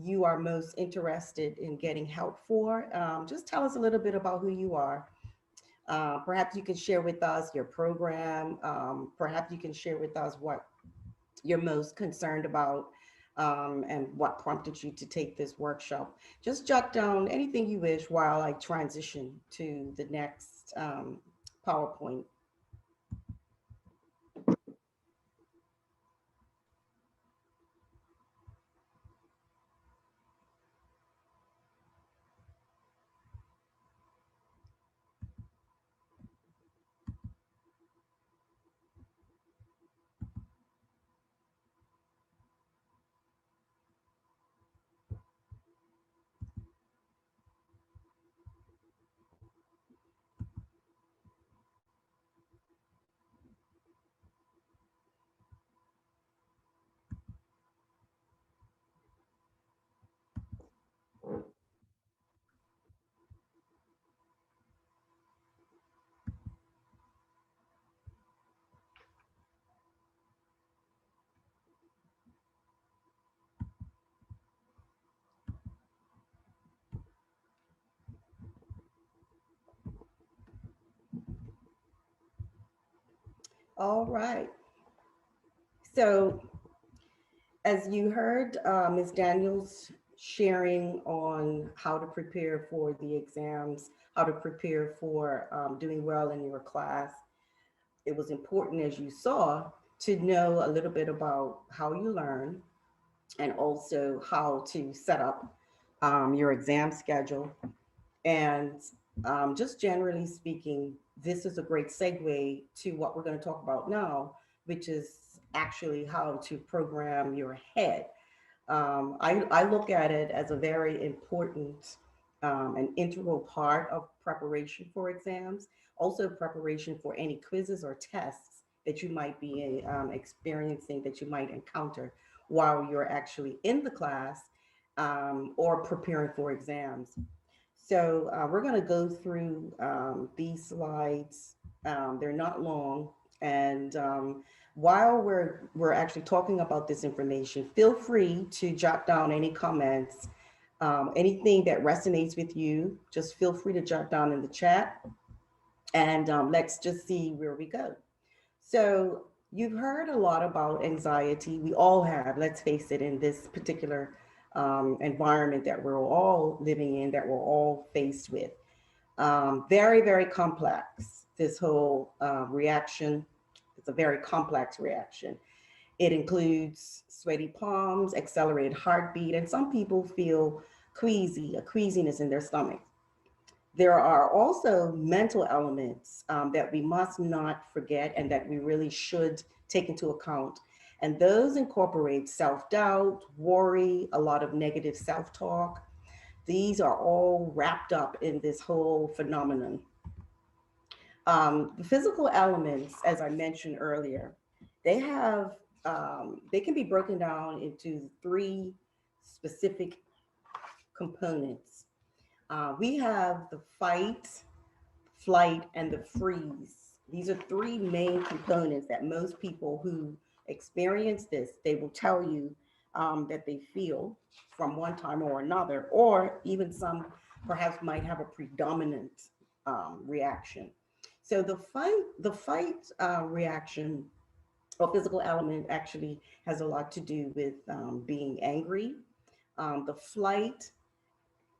you are most interested in getting help for? Just tell us a little bit about who you are. Perhaps you can share with us your program. Perhaps you can share with us what you're most concerned about and what prompted you to take this workshop. Just jot down anything you wish while I transition to the next PowerPoint. All right. So as you heard Ms. Daniels sharing on how to prepare for the exams, how to prepare for doing well in your class, it was important, as you saw, to know a little bit about how you learn and also how to set up your exam schedule. And just generally speaking, this is a great segue to what we're going to talk about now, which is actually how to program your head. I look at it as a very important and integral part of preparation for exams, also preparation for any quizzes or tests that you might be experiencing, that you might encounter while you're actually in the class or preparing for exams. So we're going to go through these slides. They're not long. And while we're actually talking about this information, feel free to jot down any comments, anything that resonates with you. Just feel free to jot down in the chat. And let's just see where we go. So you've heard a lot about anxiety. We all have, let's face it, in this particular environment that we're all living in, that we're all faced with. Very, very complex, this whole reaction. It's a very complex reaction. It includes sweaty palms, accelerated heartbeat, and some people feel queasy, a queasiness in their stomach. There are also mental elements that we must not forget and that we really should take into account. And those incorporate self-doubt, worry, a lot of negative self-talk. These are all wrapped up in this whole phenomenon. The physical elements, as I mentioned earlier, they can be broken down into three specific components. We have the fight, flight, and the freeze. These are three main components that most people who experience this, they will tell you that they feel from one time or another, or even some perhaps might have a predominant reaction. So the fight reaction or physical element actually has a lot to do with being angry. The flight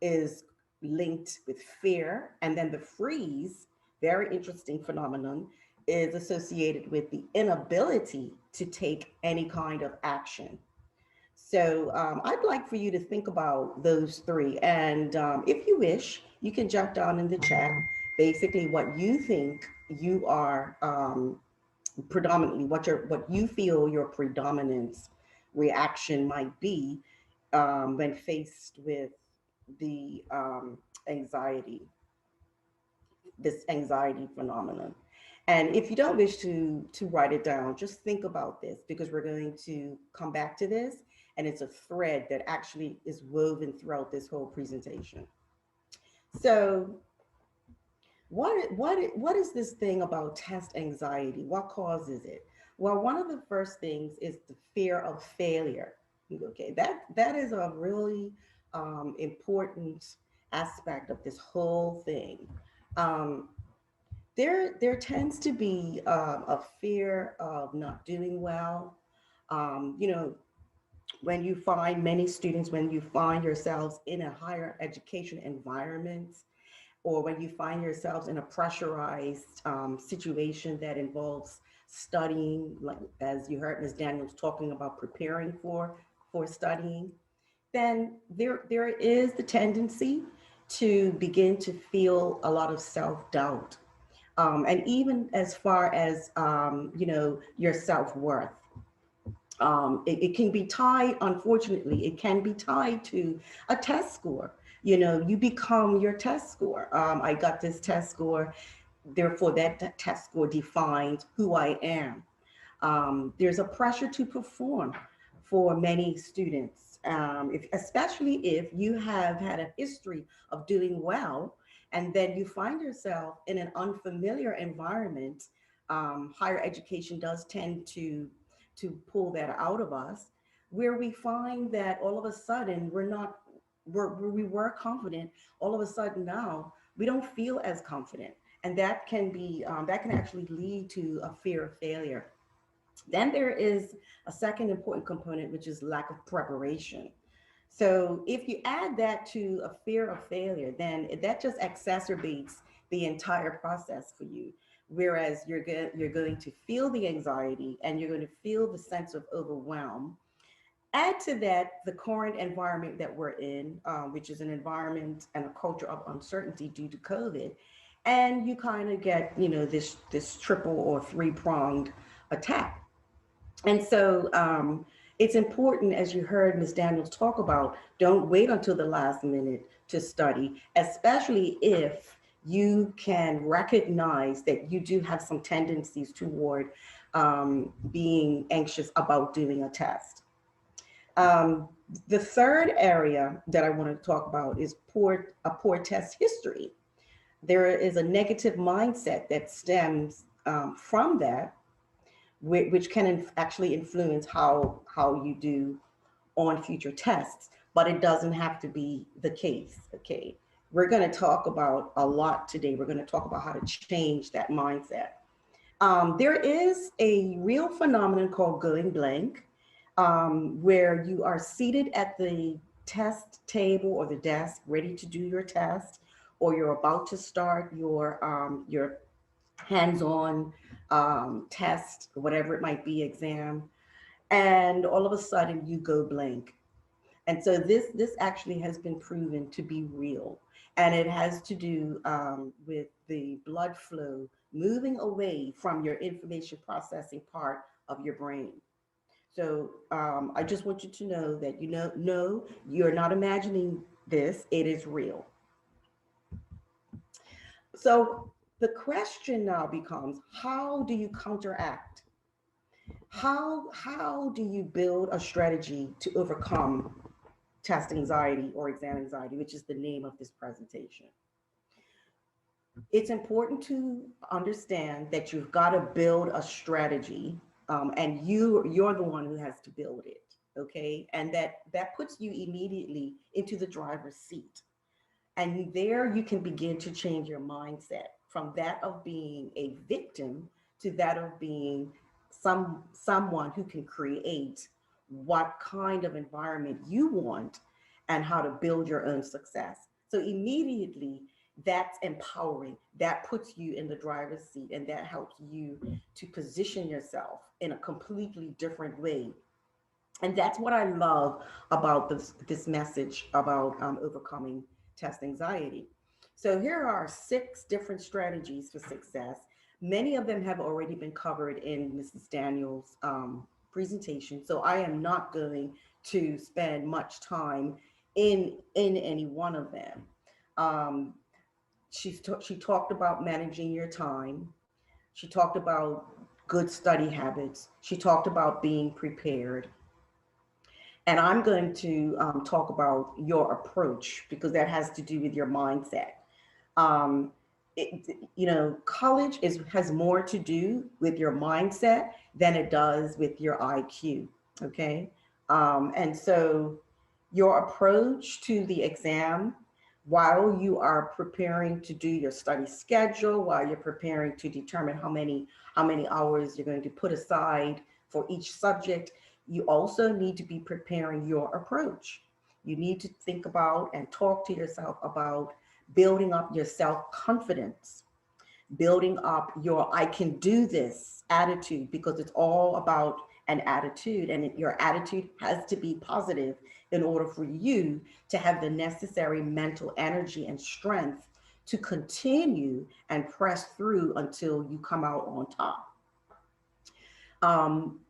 is linked with fear. And then the freeze, very interesting phenomenon, is associated with the inability to take any kind of action. So I'd like for you to think about those three. And if you wish, you can jot down in the chat basically what you think you are predominantly, what you feel your predominant reaction might be when faced with the anxiety, this anxiety phenomenon. And if you don't wish to write it down, just think about this, because we're going to come back to this, and it's a thread that actually is woven throughout this whole presentation. So what is this thing about test anxiety? What causes it? Well, one of the first things is the fear of failure. Okay, that is a really important aspect of this whole thing. There tends to be a fear of not doing well. You know, when you find many students, when you find yourselves in a higher education environment, or when you find yourselves in a pressurized situation that involves studying, like as you heard Ms. Daniels talking about preparing for studying, then there is the tendency to begin to feel a lot of self-doubt. And even as far as, you know, your self-worth. It can be tied, unfortunately, it can be tied to a test score. You know, you become your test score. I got this test score, therefore that test score defines who I am. There's a pressure to perform for many students, especially if you have had a history of doing well, and then you find yourself in an unfamiliar environment. Higher education does tend to pull that out of us, where we find that all of a sudden we were confident, all of a sudden now we don't feel as confident. And that can be, that can actually lead to a fear of failure. Then there is a second important component, which is lack of preparation. So if you add that to a fear of failure, then that just exacerbates the entire process for you. Whereas you're going to feel the anxiety and you're going to feel the sense of overwhelm. Add to that the current environment that we're in, which is an environment and a culture of uncertainty due to COVID. And you kind of get, you know, this triple or three-pronged attack. And so it's important, as you heard Ms. Daniels talk about, don't wait until the last minute to study, especially if you can recognize that you do have some tendencies toward being anxious about doing a test. The third area that I want to talk about is a poor test history. There is a negative mindset that stems from that, which can actually influence how you do on future tests, but it doesn't have to be the case, okay? We're gonna talk about a lot today. We're gonna talk about how to change that mindset. There is a real phenomenon called going blank, where you are seated at the test table or the desk, ready to do your test, or you're about to start your hands-on test, whatever it might be, exam, and all of a sudden you go blank. And so this actually has been proven to be real, and it has to do with the blood flow moving away from your information processing part of your brain. So I just want you to know that no, you're not imagining this, it is real. So the question now becomes, how do you counteract? How do you build a strategy to overcome test anxiety or exam anxiety, which is the name of this presentation? It's important to understand that you've got to build a strategy, and you're the one who has to build it, okay? And that puts you immediately into the driver's seat. And there you can begin to change your mindset from that of being a victim to that of being someone who can create what kind of environment you want and how to build your own success. So immediately that's empowering. That puts you in the driver's seat, and that helps you to position yourself in a completely different way. And that's what I love about this message about overcoming test anxiety. So here are 6 different strategies for success. Many of them have already been covered in Mrs. Daniels' presentation. So I am not going to spend much time in any one of them. She talked about managing your time. She talked about good study habits. She talked about being prepared. And I'm going to talk about your approach, because that has to do with your mindset. Um, college has more to do with your mindset than it does with your IQ. Okay. And so your approach to the exam, while you are preparing to do your study schedule, while you're preparing to determine how many hours you're going to put aside for each subject, you also need to be preparing your approach. You need to think about and talk to yourself about building up your self-confidence, building up your I can do this attitude, because it's all about an attitude, and your attitude has to be positive in order for you to have the necessary mental energy and strength to continue and press through until you come out on top.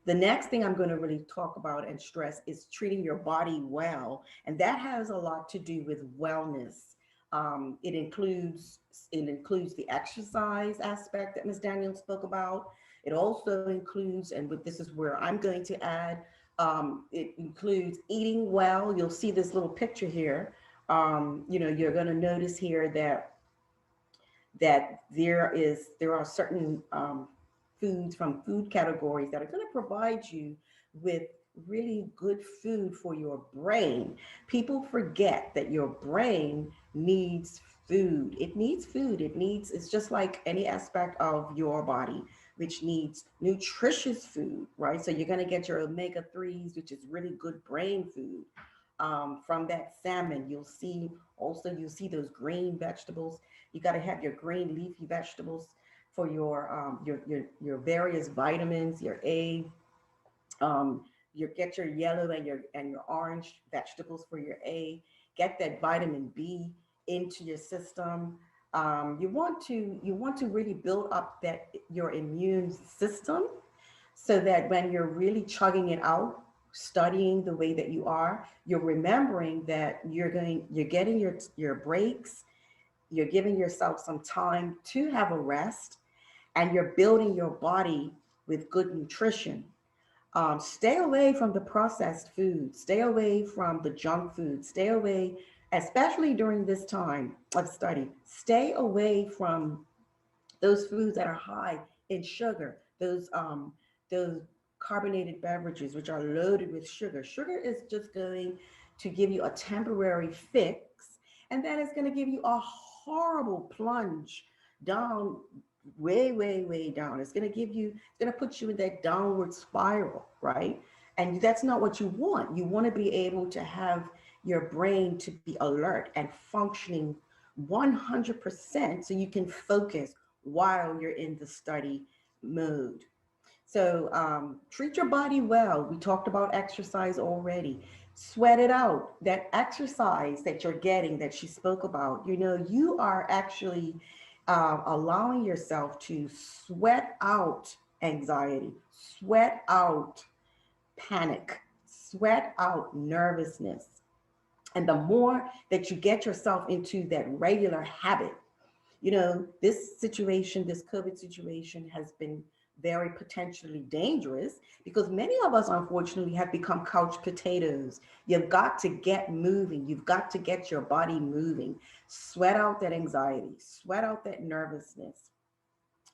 The next thing I'm going to really talk about and stress is treating your body well. And that has a lot to do with wellness. It includes the exercise aspect that Ms. Daniels spoke about. It also includes, and this is where I'm going to add, it includes eating well. You'll see this little picture here. You're going to notice here that there are certain foods from food categories that are going to provide you with really good food for your brain. People forget that your brain needs food. It needs food. It's just like any aspect of your body, which needs nutritious food, right? So you're going to get your omega-3s, which is really good brain food. From that salmon, you'll see those green vegetables. You got to have your green leafy vegetables for your various vitamins, your A. You get your yellow and your orange vegetables for your A. Get that vitamin B into your system. You want to really build up your immune system, so that when you're really chugging it out, studying the way that you are, you're remembering that you're getting your breaks, you're giving yourself some time to have a rest, and you're building your body with good nutrition. Stay away from the processed food, stay away from the junk food, stay away, especially during this time of study, stay away from those foods that are high in sugar, those carbonated beverages, which are loaded with sugar. Sugar is just going to give you a temporary fix, and then it's going to give you a horrible plunge down, way, way, way down. It's going to put you in that downward spiral, right? And that's not what you want. You want to be able to have your brain to be alert and functioning 100% so you can focus while you're in the study mode. So treat your body well. We talked about exercise already. Sweat it out. That exercise that you're getting, that she spoke about, you are actually allowing yourself to sweat out anxiety, sweat out panic, sweat out nervousness. And the more that you get yourself into that regular habit, this situation, this COVID situation has been very potentially dangerous, because many of us, unfortunately, have become couch potatoes. You've got to get moving. You've got to get your body moving. Sweat out that anxiety, sweat out that nervousness.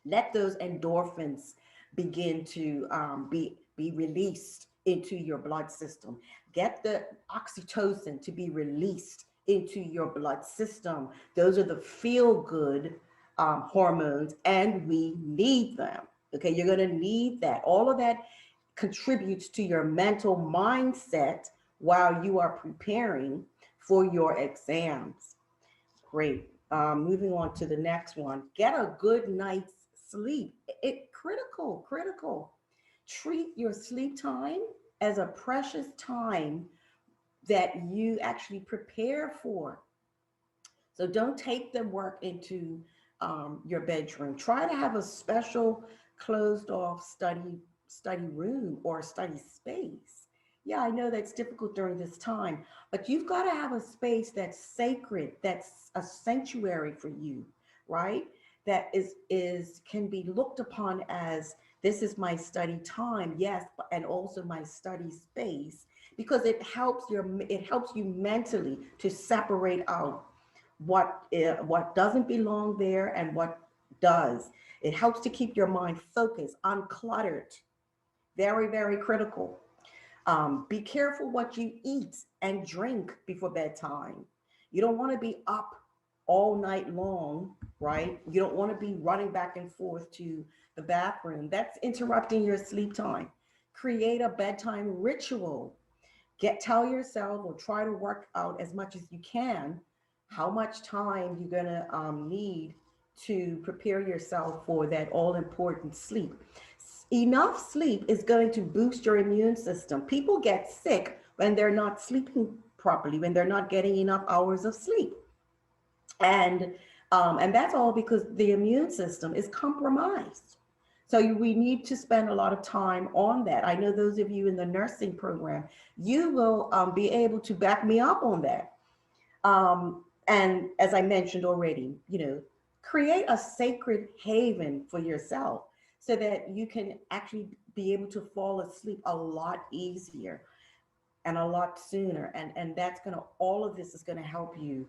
Let those endorphins begin to be released into your blood system. Get the oxytocin to be released into your blood system. Those are the feel-good hormones, and we need them. Okay, you're going to need that. All of that contributes to your mental mindset while you are preparing for your exams. Great. Moving on to the next one. Get a good night's sleep. Critical. Treat your sleep time as a precious time that you actually prepare for. So don't take the work into your bedroom. Try to have a special closed off study room or study space. Yeah, I know that's difficult during this time, but you've got to have a space that's sacred, that's a sanctuary for you, right? That is can be looked upon as this is my study time, yes, and also my study space, because it helps you mentally to separate out what doesn't belong there and what does. It helps to keep your mind focused, uncluttered. Very critical. Be careful what you eat and drink before bedtime. You don't want to be up all night long, right? You don't want to be running back and forth to the bathroom. That's interrupting your sleep time. Create a bedtime ritual. Tell yourself or try to work out as much as you can how much time you're gonna need to prepare yourself for that all important sleep. Enough sleep is going to boost your immune system. People get sick when they're not sleeping properly, when they're not getting enough hours of sleep. And that's all because the immune system is compromised. So we need to spend a lot of time on that. I know those of you in the nursing program, you will be able to back me up on that. And as I mentioned already, create a sacred haven for yourself so that you can actually be able to fall asleep a lot easier and a lot sooner. And that's all of this is gonna help you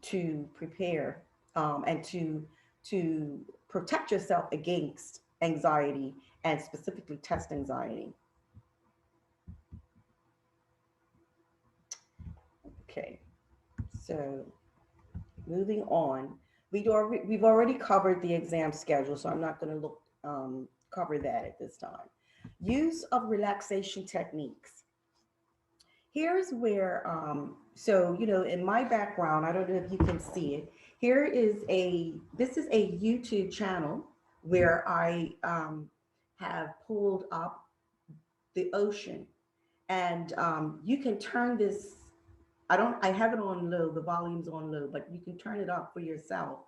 to prepare and to protect yourself against anxiety and specifically test anxiety. Okay, so moving on, we've already covered the exam schedule, so I'm not going to cover that at this time. Use of relaxation techniques. Here's where, so, in my background, I don't know if you can see it. This is a YouTube channel where I have pulled up the ocean, and you can turn this, I have it on low, the volume's on low, but you can turn it up for yourself.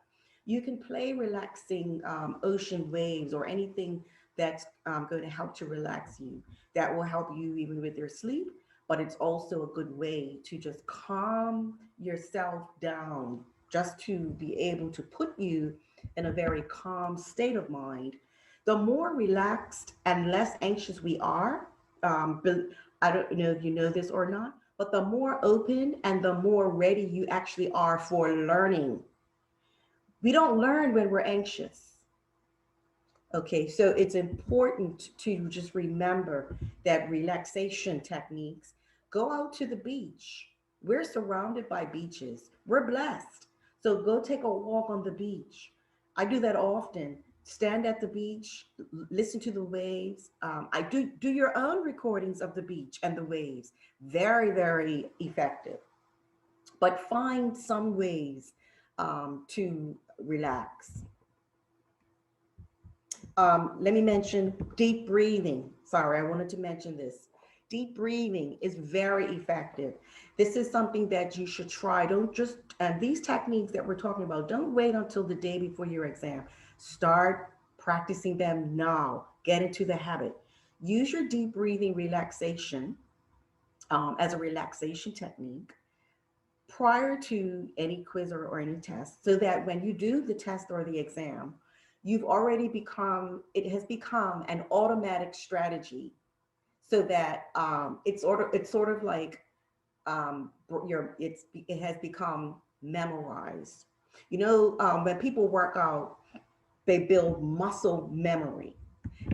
You can play relaxing ocean waves or anything that's going to help to relax you. That will help you even with your sleep, but it's also a good way to just calm yourself down, just to be able to put you in a very calm state of mind. The more relaxed and less anxious we are, I don't know if you know this or not, but the more open and the more ready you actually are for learning. We don't learn when we're anxious. Okay, so it's important to just remember that relaxation techniques. Go out to the beach. We're surrounded by beaches. We're blessed. So go take a walk on the beach. I do that often. Stand at the beach, listen to the waves. I do your own recordings of the beach and the waves. Very effective. But find some ways to relax. Let me mention deep breathing. Sorry, I wanted to mention this. Deep breathing is very effective. This is something that you should try. And these techniques that we're talking about, don't wait until the day before your exam. Start practicing them now. Get into the habit. Use your deep breathing relaxation as a relaxation technique prior to any quiz or any test, so that when you do the test or the exam, it has become an automatic strategy, so that it's sort of like it has become memorized. When people work out, they build muscle memory.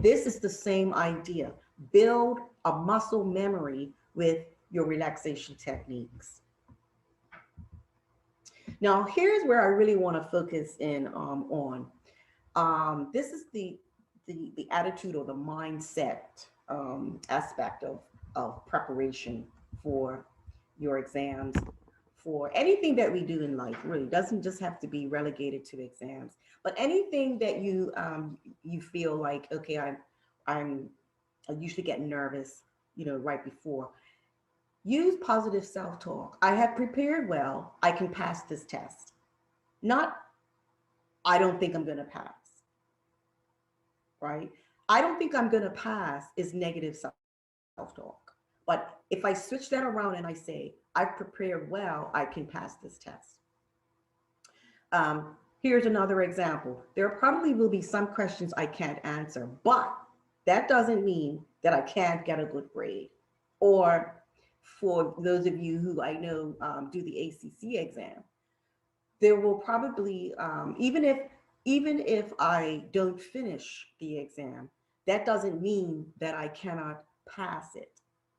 This is the same idea. Build a muscle memory with your relaxation techniques. Now, here's where I really want to focus in on. This is the attitude or the mindset aspect of preparation for your exams for anything that we do in life. Really doesn't just have to be relegated to exams, but anything that you feel like, okay, I usually get nervous, right before. Use positive self-talk. I have prepared well. I can pass this test. Not, I don't think I'm going to pass. Right? I don't think I'm going to pass is negative self-talk. But if I switch that around and I say, I've prepared well, I can pass this test. Here's another example. There probably will be some questions I can't answer, but that doesn't mean that I can't get a good grade. Or for those of you who I know do the ACC exam, there will probably, even if I don't finish the exam, that doesn't mean that I cannot pass it.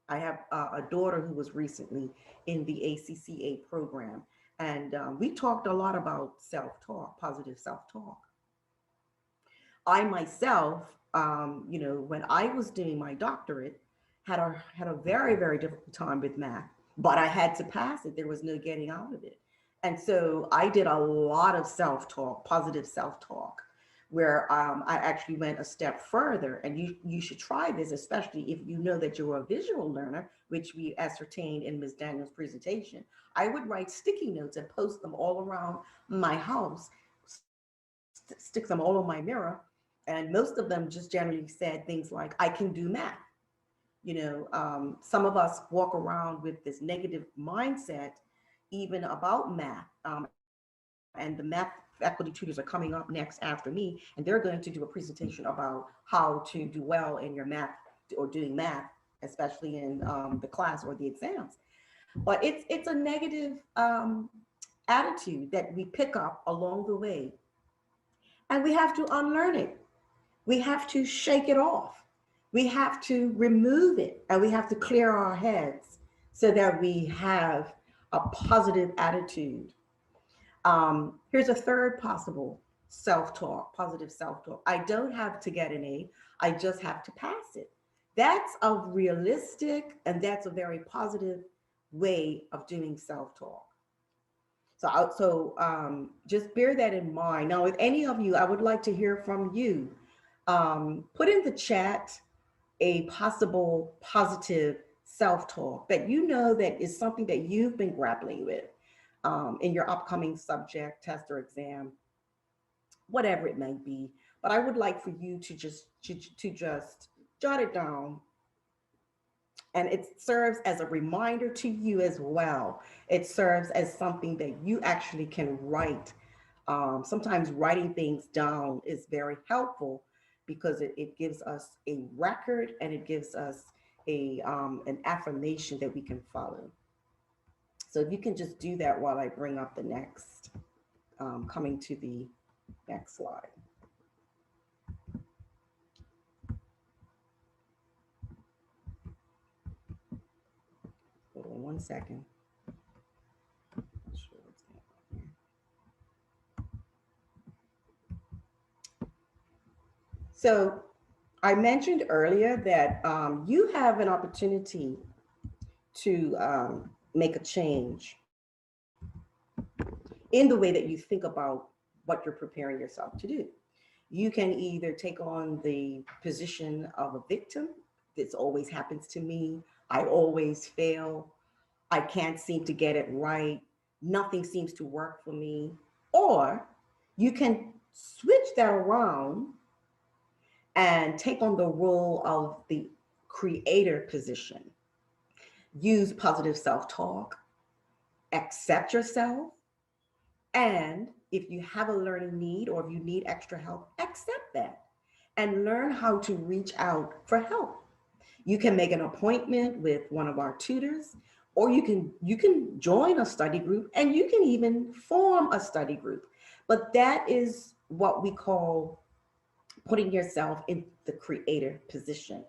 I have a daughter who was recently in the ACCA program, and we talked a lot about self-talk, positive self-talk. I myself, when I was doing my doctorate, had a very, very difficult time with math, but I had to pass it. There was no getting out of it. And so I did a lot of self-talk, positive self-talk, where I actually went a step further. And you should try this, especially if you know that you're a visual learner, which we ascertained in Ms. Daniels' presentation. I would write sticky notes and post them all around my house, stick them all on my mirror. And most of them just generally said things like, I can do math. Some of us walk around with this negative mindset, even about math. And the math faculty tutors are coming up next after me, and they're going to do a presentation about how to do well in your math or doing math, especially in the class or the exams. But it's a negative attitude that we pick up along the way, and we have to unlearn it. We have to shake it off. We have to remove it, and we have to clear our heads so that we have a positive attitude. Here's a third possible self-talk, positive self-talk. I don't have to get an A, I just have to pass it. That's a realistic and that's a very positive way of doing self-talk. So just bear that in mind. Now, with any of you, I would like to hear from you. Put in the chat a possible positive self-talk that that is something that you've been grappling with in your upcoming subject, test, or exam, whatever it may be. But I would like for you to just jot it down. And it serves as a reminder to you as well. It serves as something that you actually can write. Sometimes writing things down is very helpful because it gives us a record and it gives us an affirmation that we can follow. So if you can just do that while I bring up the next, coming to the next slide. Hold on 1 second. Not sure what's going on here. So I mentioned earlier that you have an opportunity to make a change in the way that you think about what you're preparing yourself to do. You can either take on the position of a victim. This always happens to me. I always fail. I can't seem to get it right. Nothing seems to work for me. Or you can switch that around and take on the role of the creator position. Use positive self-talk, accept yourself, and if you have a learning need or if you need extra help, accept that and learn how to reach out for help. You can make an appointment with one of our tutors, or you can join a study group, and you can even form a study group. But that is what we call putting yourself in the creator position.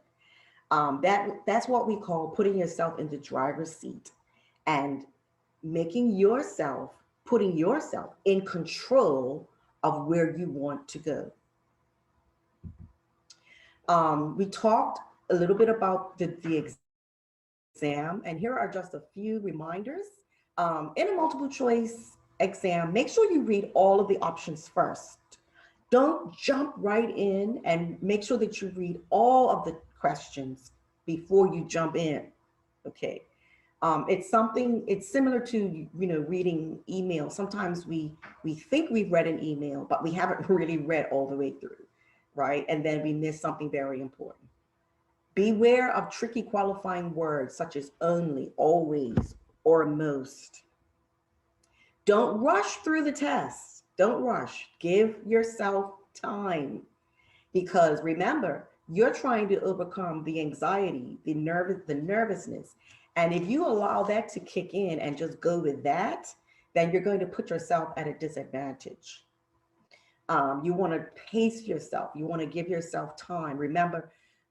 That's what we call putting yourself in the driver's seat and putting yourself in control of where you want to go. We talked a little bit about the exam, and here are just a few reminders In a multiple choice exam, make sure you read all of the options first. Don't jump right in, and make sure that you read all of the questions before you jump in. Okay. It's similar to, reading email. Sometimes we think we've read an email, but we haven't really read all the way through, right? And then we miss something very important. Beware of tricky qualifying words such as only, always, or most. Don't rush through the test. Don't rush. Give yourself time, because remember, you're trying to overcome the anxiety, the nervousness. And if you allow that to kick in and just go with that, then you're going to put yourself at a disadvantage. You want to pace yourself. You want to give yourself time. Remember,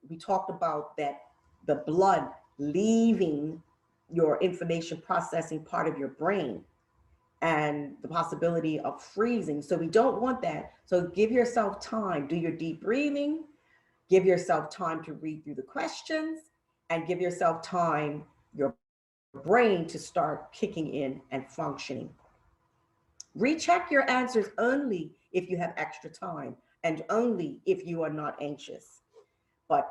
we talked about that, the blood leaving your information processing part of your brain and the possibility of freezing. So we don't want that. So give yourself time. Do your deep breathing. Give yourself time to read through the questions, and give yourself time, your brain, to start kicking in and functioning. Recheck your answers only if you have extra time, and only if you are not anxious. But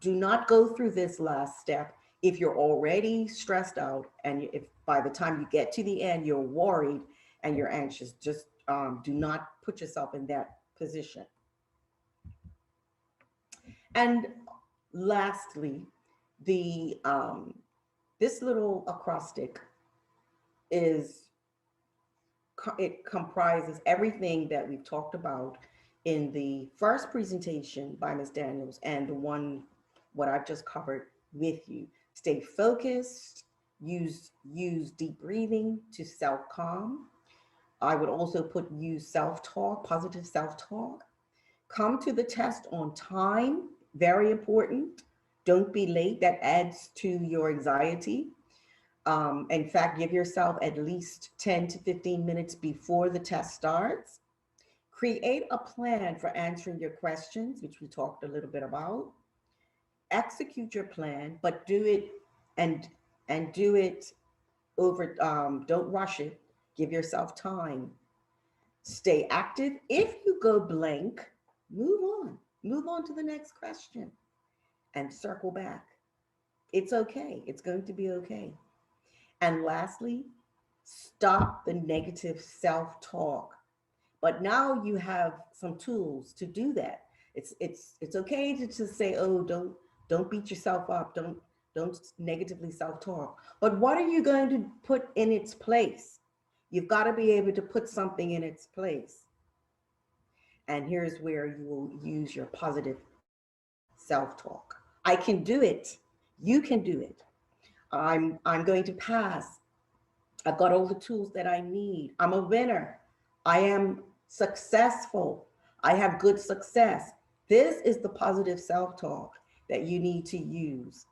do not go through this last step if you're already stressed out, and if by the time you get to the end, you're worried and you're anxious. Just do not put yourself in that position. And lastly, this little acrostic it comprises everything that we've talked about in the first presentation by Ms. Daniels and the one what I've just covered with you. Stay focused, use deep breathing to self-calm. I would also use self-talk, positive self-talk. Come to the test on time, very important. Don't be late, that adds to your anxiety. In fact, give yourself at least 10 to 15 minutes before the test starts. Create a plan for answering your questions, which we talked a little bit about. Execute your plan, but do it and do it over, don't rush it. Give yourself time. Stay active. If you go blank, move on to the next question and circle back. It's okay. It's going to be okay. And lastly, stop the negative self-talk. But now you have some tools to do that. It's okay to just say, oh, don't beat yourself up. Don't negatively self-talk. But what are you going to put in its place? You've got to be able to put something in its place. And here's where you will use your positive self-talk. I can do it. You can do it. I'm going to pass. I've got all the tools that I need. I'm a winner. I am successful. I have good success. This is the positive self-talk that you need to use.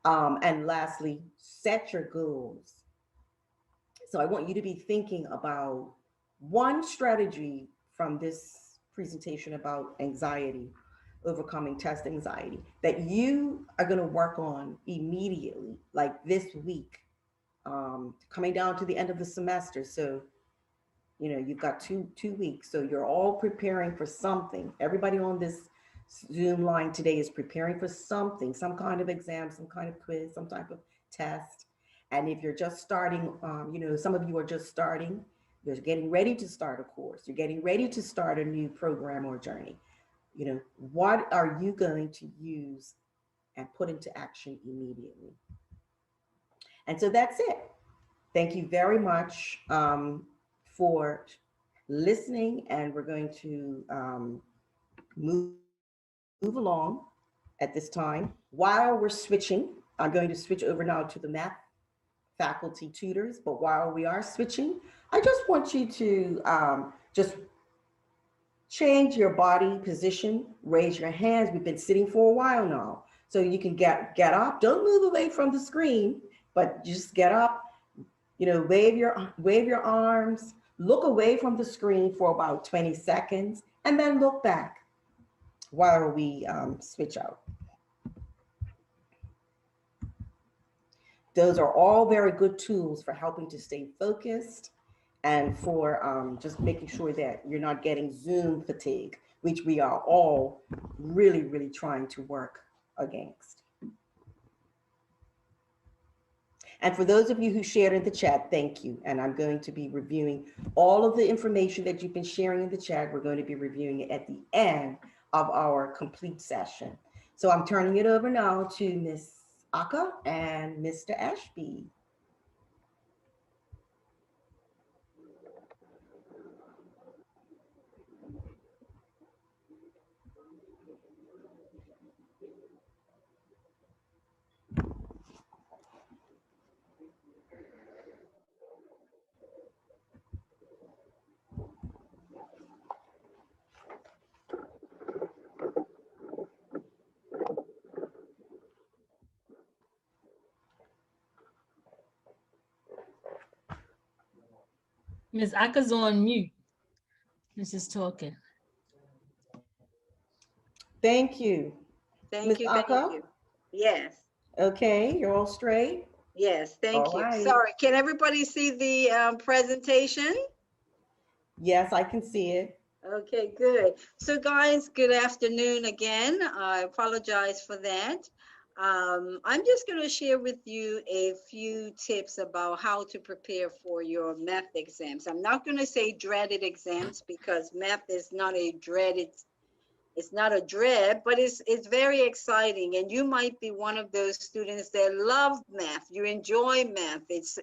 And lastly, set your goals. So I want you to be thinking about one strategy from this presentation about anxiety, overcoming test anxiety, that you are going to work on immediately, like this week, coming down to the end of the semester. So, you've got two weeks. So you're all preparing for something. Everybody on this Zoom line today is preparing for something, some kind of exam, some kind of quiz, some type of test. And if you're just starting, some of you are just starting, you're getting ready to start a course, you're getting ready to start a new program or journey. What are you going to use and put into action immediately? And so that's it. Thank you very much for listening, and we're going to move along at this time. While we're switching, I'm going to switch over now to the math faculty tutors, but while we are switching, I just want you to just change your body position, raise your hands. We've been sitting for a while now, so you can get up. Don't move away from the screen, but just get up, wave your arms, look away from the screen for about 20 seconds, and then look back while we switch out. Those are all very good tools for helping to stay focused and for just making sure that you're not getting Zoom fatigue, which we are all really, really trying to work against. And for those of you who shared in the chat, thank you. And I'm going to be reviewing all of the information that you've been sharing in the chat. We're going to be reviewing it at the end of our complete session. So I'm turning it over now to Ms. Ackah and Mr. Ashby. Ms. Ackah's on mute. She's talking. Thank you. Thank Ms. you, thank Ackah? you. Yes, Okay, you're all straight? yes, thank All you. right. Sorry, can everybody see the presentation? Yes, I can see it. Okay, good. So guys, good afternoon again. I apologize for that. I'm just going to share with you a few tips about how to prepare for your math exams. I'm not going to say dreaded exams because math is not a dreaded, it's not a dread, but it's very exciting. And you might be one of those students that love math. You enjoy math. It's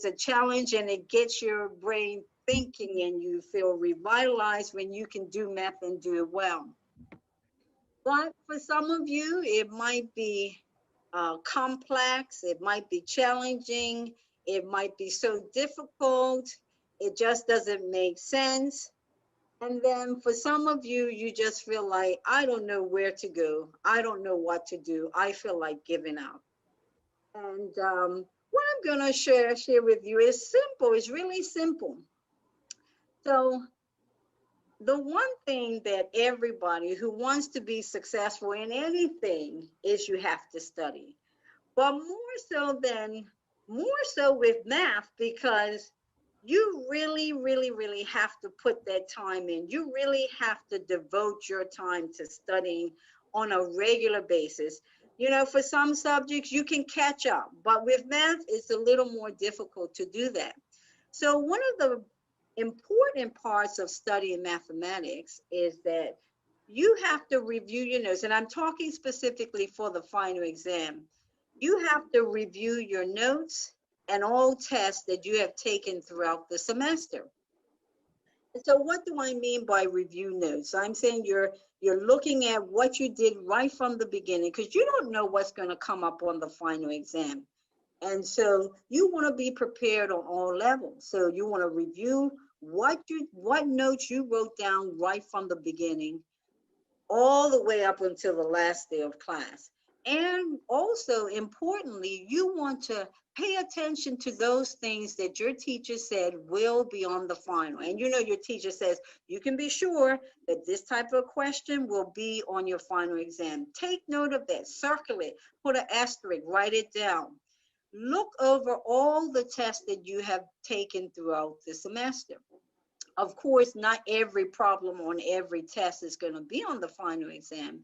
a challenge and it gets your brain thinking and you feel revitalized when you can do math and do it well. But for some of you, it might be complex, it might be challenging, it might be so difficult, it just doesn't make sense. And then for some of you, you just feel like, I don't know where to go. I don't know what to do. I feel like giving up. And what I'm going to share with you is simple. It's really simple. So the one thing that everybody who wants to be successful in anything is you have to study. But more so with math, because you really, really, really have to put that time in. You really have to devote your time to studying on a regular basis. You know, for some subjects, you can catch up, but with math, it's a little more difficult to do that. So one of the important parts of studying mathematics is that you have to review your notes, and I'm talking specifically for the final exam. You have to review your notes and all tests that you have taken throughout the semester. And so what do I mean by review notes? I'm saying you're looking at what you did right from the beginning, because you don't know what's going to come up on the final exam. And so you want to be prepared on all levels. So you want to review what notes you wrote down right from the beginning, all the way up until the last day of class. And also importantly, you want to pay attention to those things that your teacher said will be on the final. And you know, your teacher says, you can be sure that this type of question will be on your final exam. Take note of that, circle it, put an asterisk, write it down. Look over all the tests that you have taken throughout the semester. Of course, not every problem on every test is going to be on the final exam.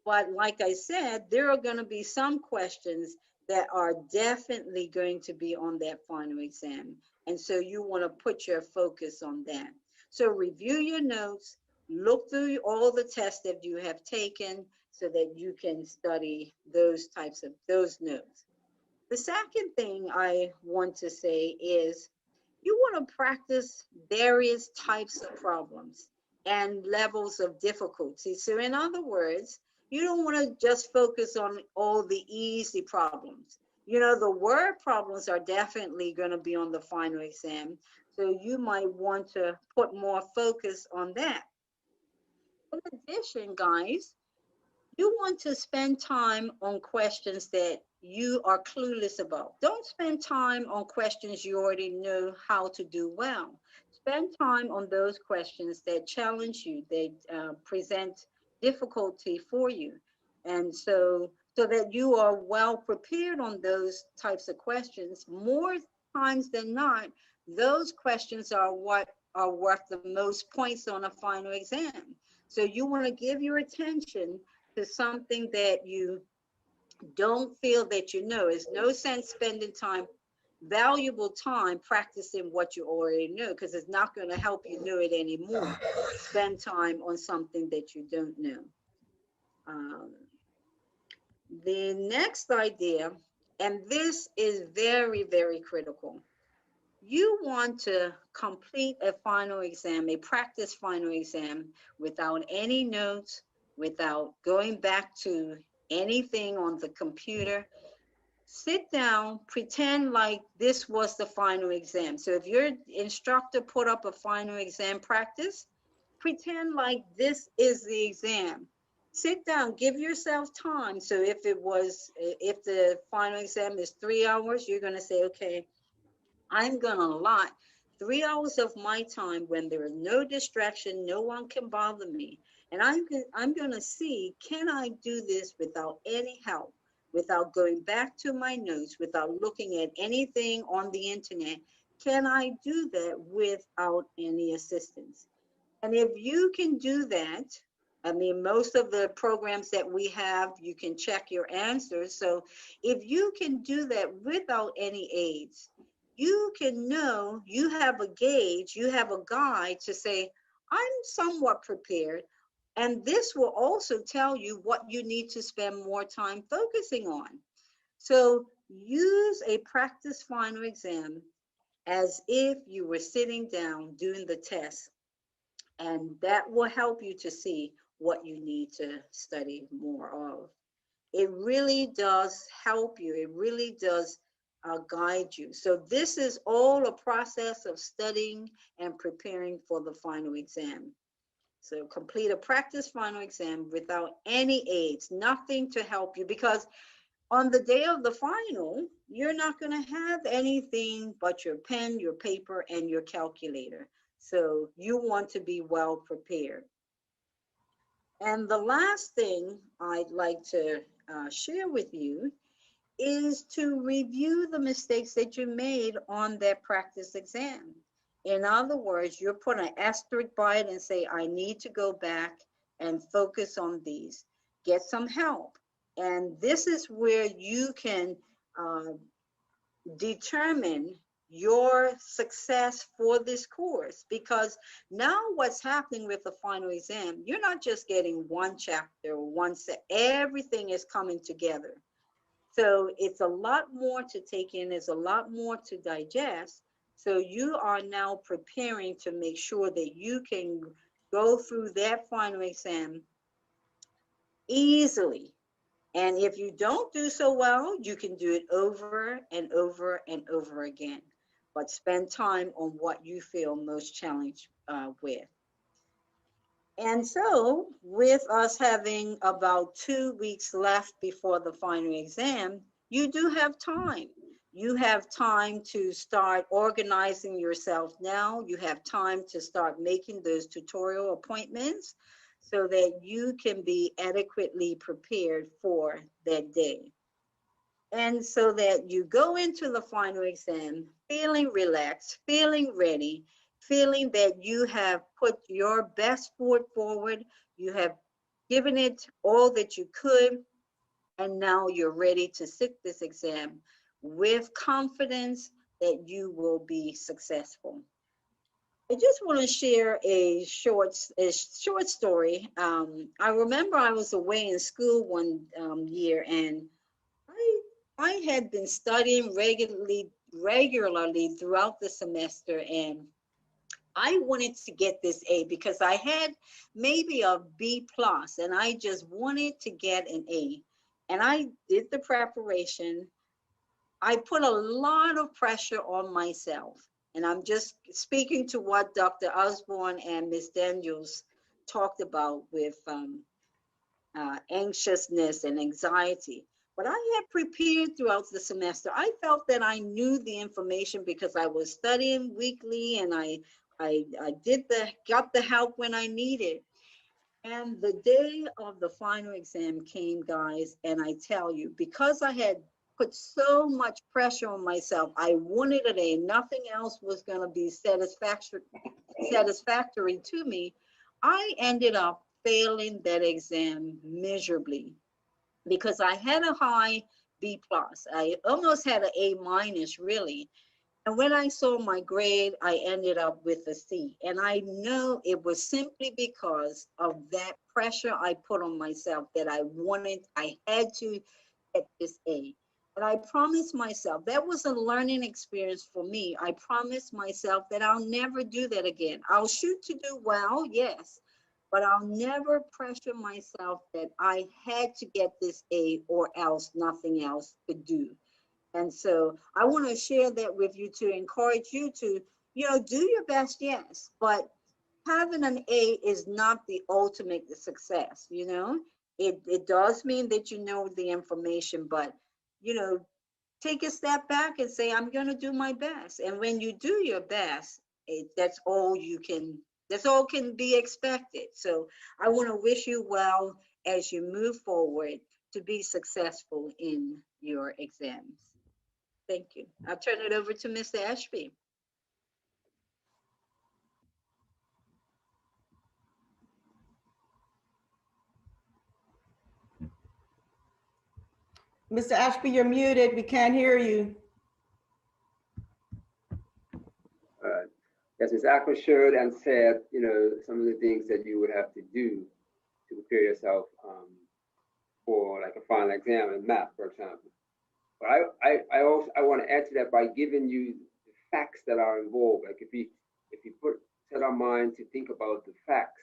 But like I said, there are going to be some questions that are definitely going to be on that final exam. And so you want to put your focus on that. So review your notes, look through all the tests that you have taken so that you can study those notes. The second thing I want to say is you want to practice various types of problems and levels of difficulty. So in other words, you don't want to just focus on all the easy problems. You know, the word problems are definitely going to be on the final exam. So you might want to put more focus on that. In addition, guys, you want to spend time on questions that you are clueless about. Don't spend time on questions you already know how to do well. Spend time on those questions that challenge you, they present difficulty for you. And so so that you are well prepared on those types of questions. More times than not, those questions are what are worth the most points on a final exam. So you want to give your attention to something that you don't feel that you know. It's no sense spending time, valuable time, practicing what you already know, because it's not going to help you know it anymore. Spend time on something that you don't know. The next idea, and this is very, very critical. You want to complete a final exam, a practice final exam, without any notes, without going back to anything on the computer. Sit down, pretend like this was the final exam. So if your instructor put up a final exam practice, pretend like this is the exam. Sit down, give yourself time. So if the final exam is 3 hours, you're going to say, okay, I'm going to allot 3 hours of my time when there is no distraction, no one can bother me. And I'm going to see, can I do this without any help, without going back to my notes, without looking at anything on the internet? Can I do that without any assistance? And if you can do that, I mean, most of the programs that we have, you can check your answers. So if you can do that without any aids, you can know, you have a gauge, you have a guide to say, I'm somewhat prepared. And this will also tell you what you need to spend more time focusing on. So use a practice final exam as if you were sitting down doing the test. And that will help you to see what you need to study more of. It really does help you. It really does guide you. So this is all a process of studying and preparing for the final exam. So complete a practice final exam without any aids, nothing to help you, because on the day of the final, you're not going to have anything but your pen, your paper, and your calculator. So you want to be well prepared. And the last thing I'd like to share with you is to review the mistakes that you made on that practice exam. In other words, you're putting an asterisk by it and say, I need to go back and focus on these, get some help. And this is where you can determine your success for this course, because now what's happening with the final exam, you're not just getting one chapter or one set, everything is coming together. So it's a lot more to take in, there's a lot more to digest. So you are now preparing to make sure that you can go through that final exam easily. And if you don't do so well, you can do it over and over and over again. But spend time on what you feel most challenged with. And so, with us having about 2 weeks left before the final exam, you do have time. You have time to start organizing yourself now. You have time to start making those tutorial appointments so that you can be adequately prepared for that day. And so that you go into the final exam feeling relaxed, feeling ready, feeling that you have put your best foot forward, you have given it all that you could, and now you're ready to sit this exam with confidence that you will be successful. I just want to share a short story. I remember I was away in school one year, and I had been studying regularly throughout the semester, and I wanted to get this A because I had maybe a B plus, and I just wanted to get an A. And I did the preparation. I put a lot of pressure on myself. And I'm just speaking to what Dr. Osborne and Ms. Daniels talked about with anxiousness and anxiety. But I had prepared throughout the semester. I felt that I knew the information because I was studying weekly, and I got the help when I needed. And the day of the final exam came, guys, and I tell you, because I had put so much pressure on myself, I wanted it, and nothing else was going to be satisfactory to me. I ended up failing that exam miserably because I had a high B plus. I almost had an A minus, really. And when I saw my grade, I ended up with a C. And I know it was simply because of that pressure I put on myself that I had to get this A. And I promised myself, that was a learning experience for me. I promised myself that I'll never do that again. I'll shoot to do well, yes, but I'll never pressure myself that I had to get this A or else nothing else could do. And so I want to share that with you to encourage you to, do your best, yes, but having an A is not the ultimate success, It does mean that you know the information, but, take a step back and say, I'm going to do my best. And when you do your best, that's all can be expected. So I want to wish you well as you move forward to be successful in your exams. Thank you. I'll turn it over to Mr. Ashby. Mr. Ashby, you're muted. We can't hear you. As Ms. Ackah showed and said, some of the things that you would have to do to prepare yourself for like a final exam in math, for example. But I want to add to that by giving you the facts that are involved. Like if we set our mind to think about the facts,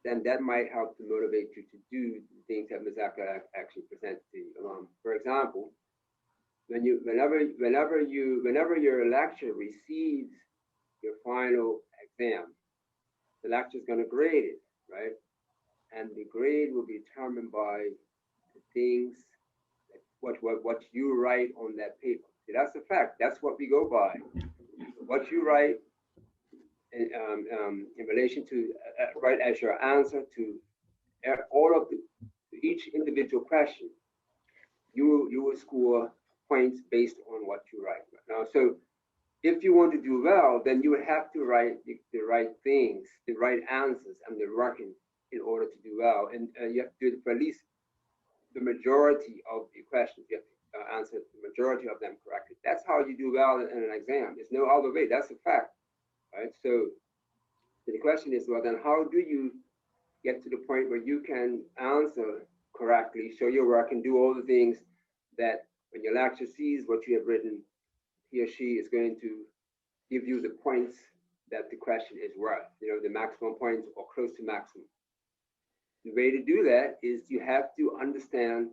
then that might help to motivate you to do the things that Ms. Ackah actually presented to you. For example, whenever your lecturer receives your final exam, the lecturer is going to grade it, right? And the grade will be determined by the things, what you write on that paper. See, that's a fact. That's what we go by. What you write in relation to write as your answer to each individual question. You will score points based on what you write. Now, so if you want to do well, then you would have to write the right things, the right answers, and the working in order to do well. And you have to do it for at least the majority of the questions. You have to answer the majority of them correctly. That's how you do well in an exam. There's no other way. That's a fact, right? So the question is, well, then how do you get to the point where you can answer correctly, show your work, and do all the things that when your lecturer sees what you have written, he or she is going to give you the points that the question is worth, the maximum points or close to maximum. The way to do that is you have to understand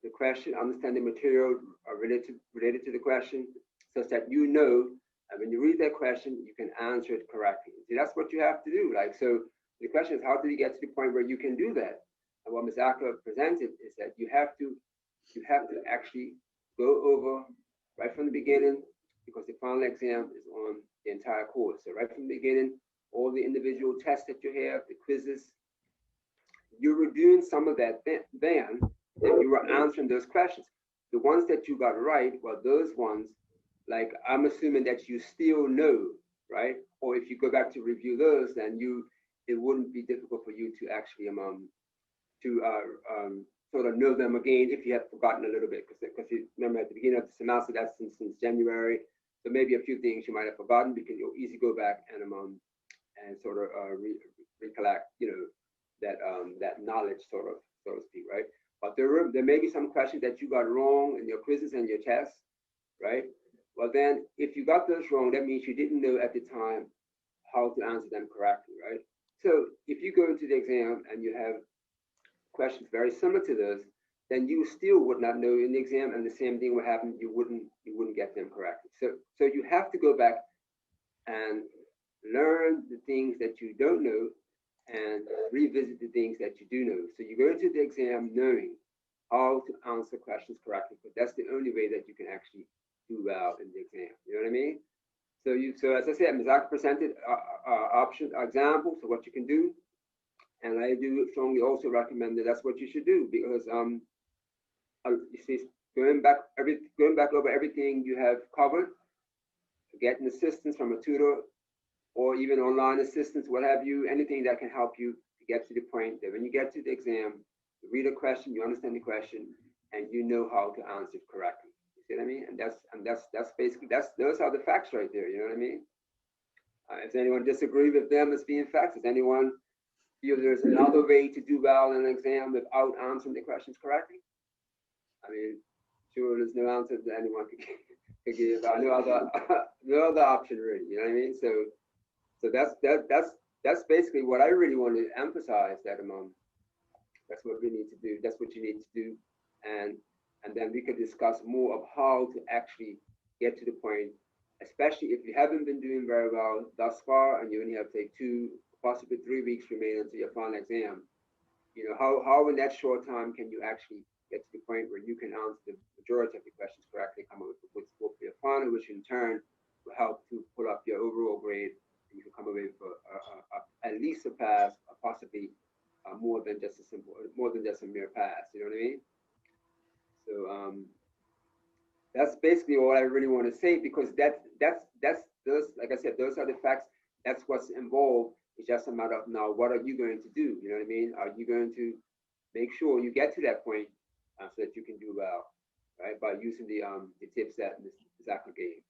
the question, understand the material related to the question, such that and when you read that question, you can answer it correctly. See, that's what you have to do. So the question is, how do you get to the point where you can do that? And what Ms. Ackah presented is that you have to actually go over right from the beginning, because the final exam is on the entire course. So right from the beginning, all the individual tests that you have, the quizzes, you were doing some of that then you were answering those questions. The ones that you got right, well, those ones, I'm assuming that you still know, right? Or if you go back to review those, then it wouldn't be difficult for you to actually sort of know them again if you had forgotten a little bit, because you remember at the beginning of the semester, that's since January, so maybe a few things you might have forgotten, because you'll easily go back and sort of recollect, that knowledge, so to speak, right? But there may be some questions that you got wrong in your quizzes and your tests, right? Well, then if you got those wrong, that means you didn't know at the time how to answer them correctly, right? So if you go into the exam and you have questions very similar to those, then you still would not know in the exam, and the same thing would happen. You wouldn't get them correctly. So you have to go back and learn the things that you don't know and revisit the things that you do know. So you go into the exam knowing how to answer questions correctly, because that's the only way that you can actually do well in the exam. You know what I mean? So as I said, Ms. Ackah presented examples of what you can do. And I do strongly also recommend that that's what you should do, because you see, going back over everything you have covered, getting assistance from a tutor or even online assistance, what have you, anything that can help you to get to the point that when you get to the exam, you read a question, you understand the question, and you know how to answer it correctly. You see what I mean? And that's basically, those are the facts right there. You know what I mean? If anyone disagree with them as being facts, does anyone feel there's another way to do well in an exam without answering the questions correctly? I mean, sure, there's no answer that anyone could give. No other option really. You know what I mean? So that's basically what I really want to emphasize. That's what we need to do. That's what you need to do, and then we could discuss more of how to actually get to the point, especially if you haven't been doing very well thus far, and you only have to take 2, possibly 3 weeks remaining until your final exam. You know, how in that short time can you actually get to the point where you can answer the majority of the questions correctly, come up with what's for your final, which in turn will help to pull up your overall grade, and you can come away with at least a pass, or possibly more than just a mere pass. You know what I mean? So that's basically all I really want to say, because that's those, like I said, those are the facts. That's what's involved. It's just a matter of now, what are you going to do? You know what I mean? Are you going to make sure you get to that point so that you can do well, right? By using the tips that Ms. Ackah gave.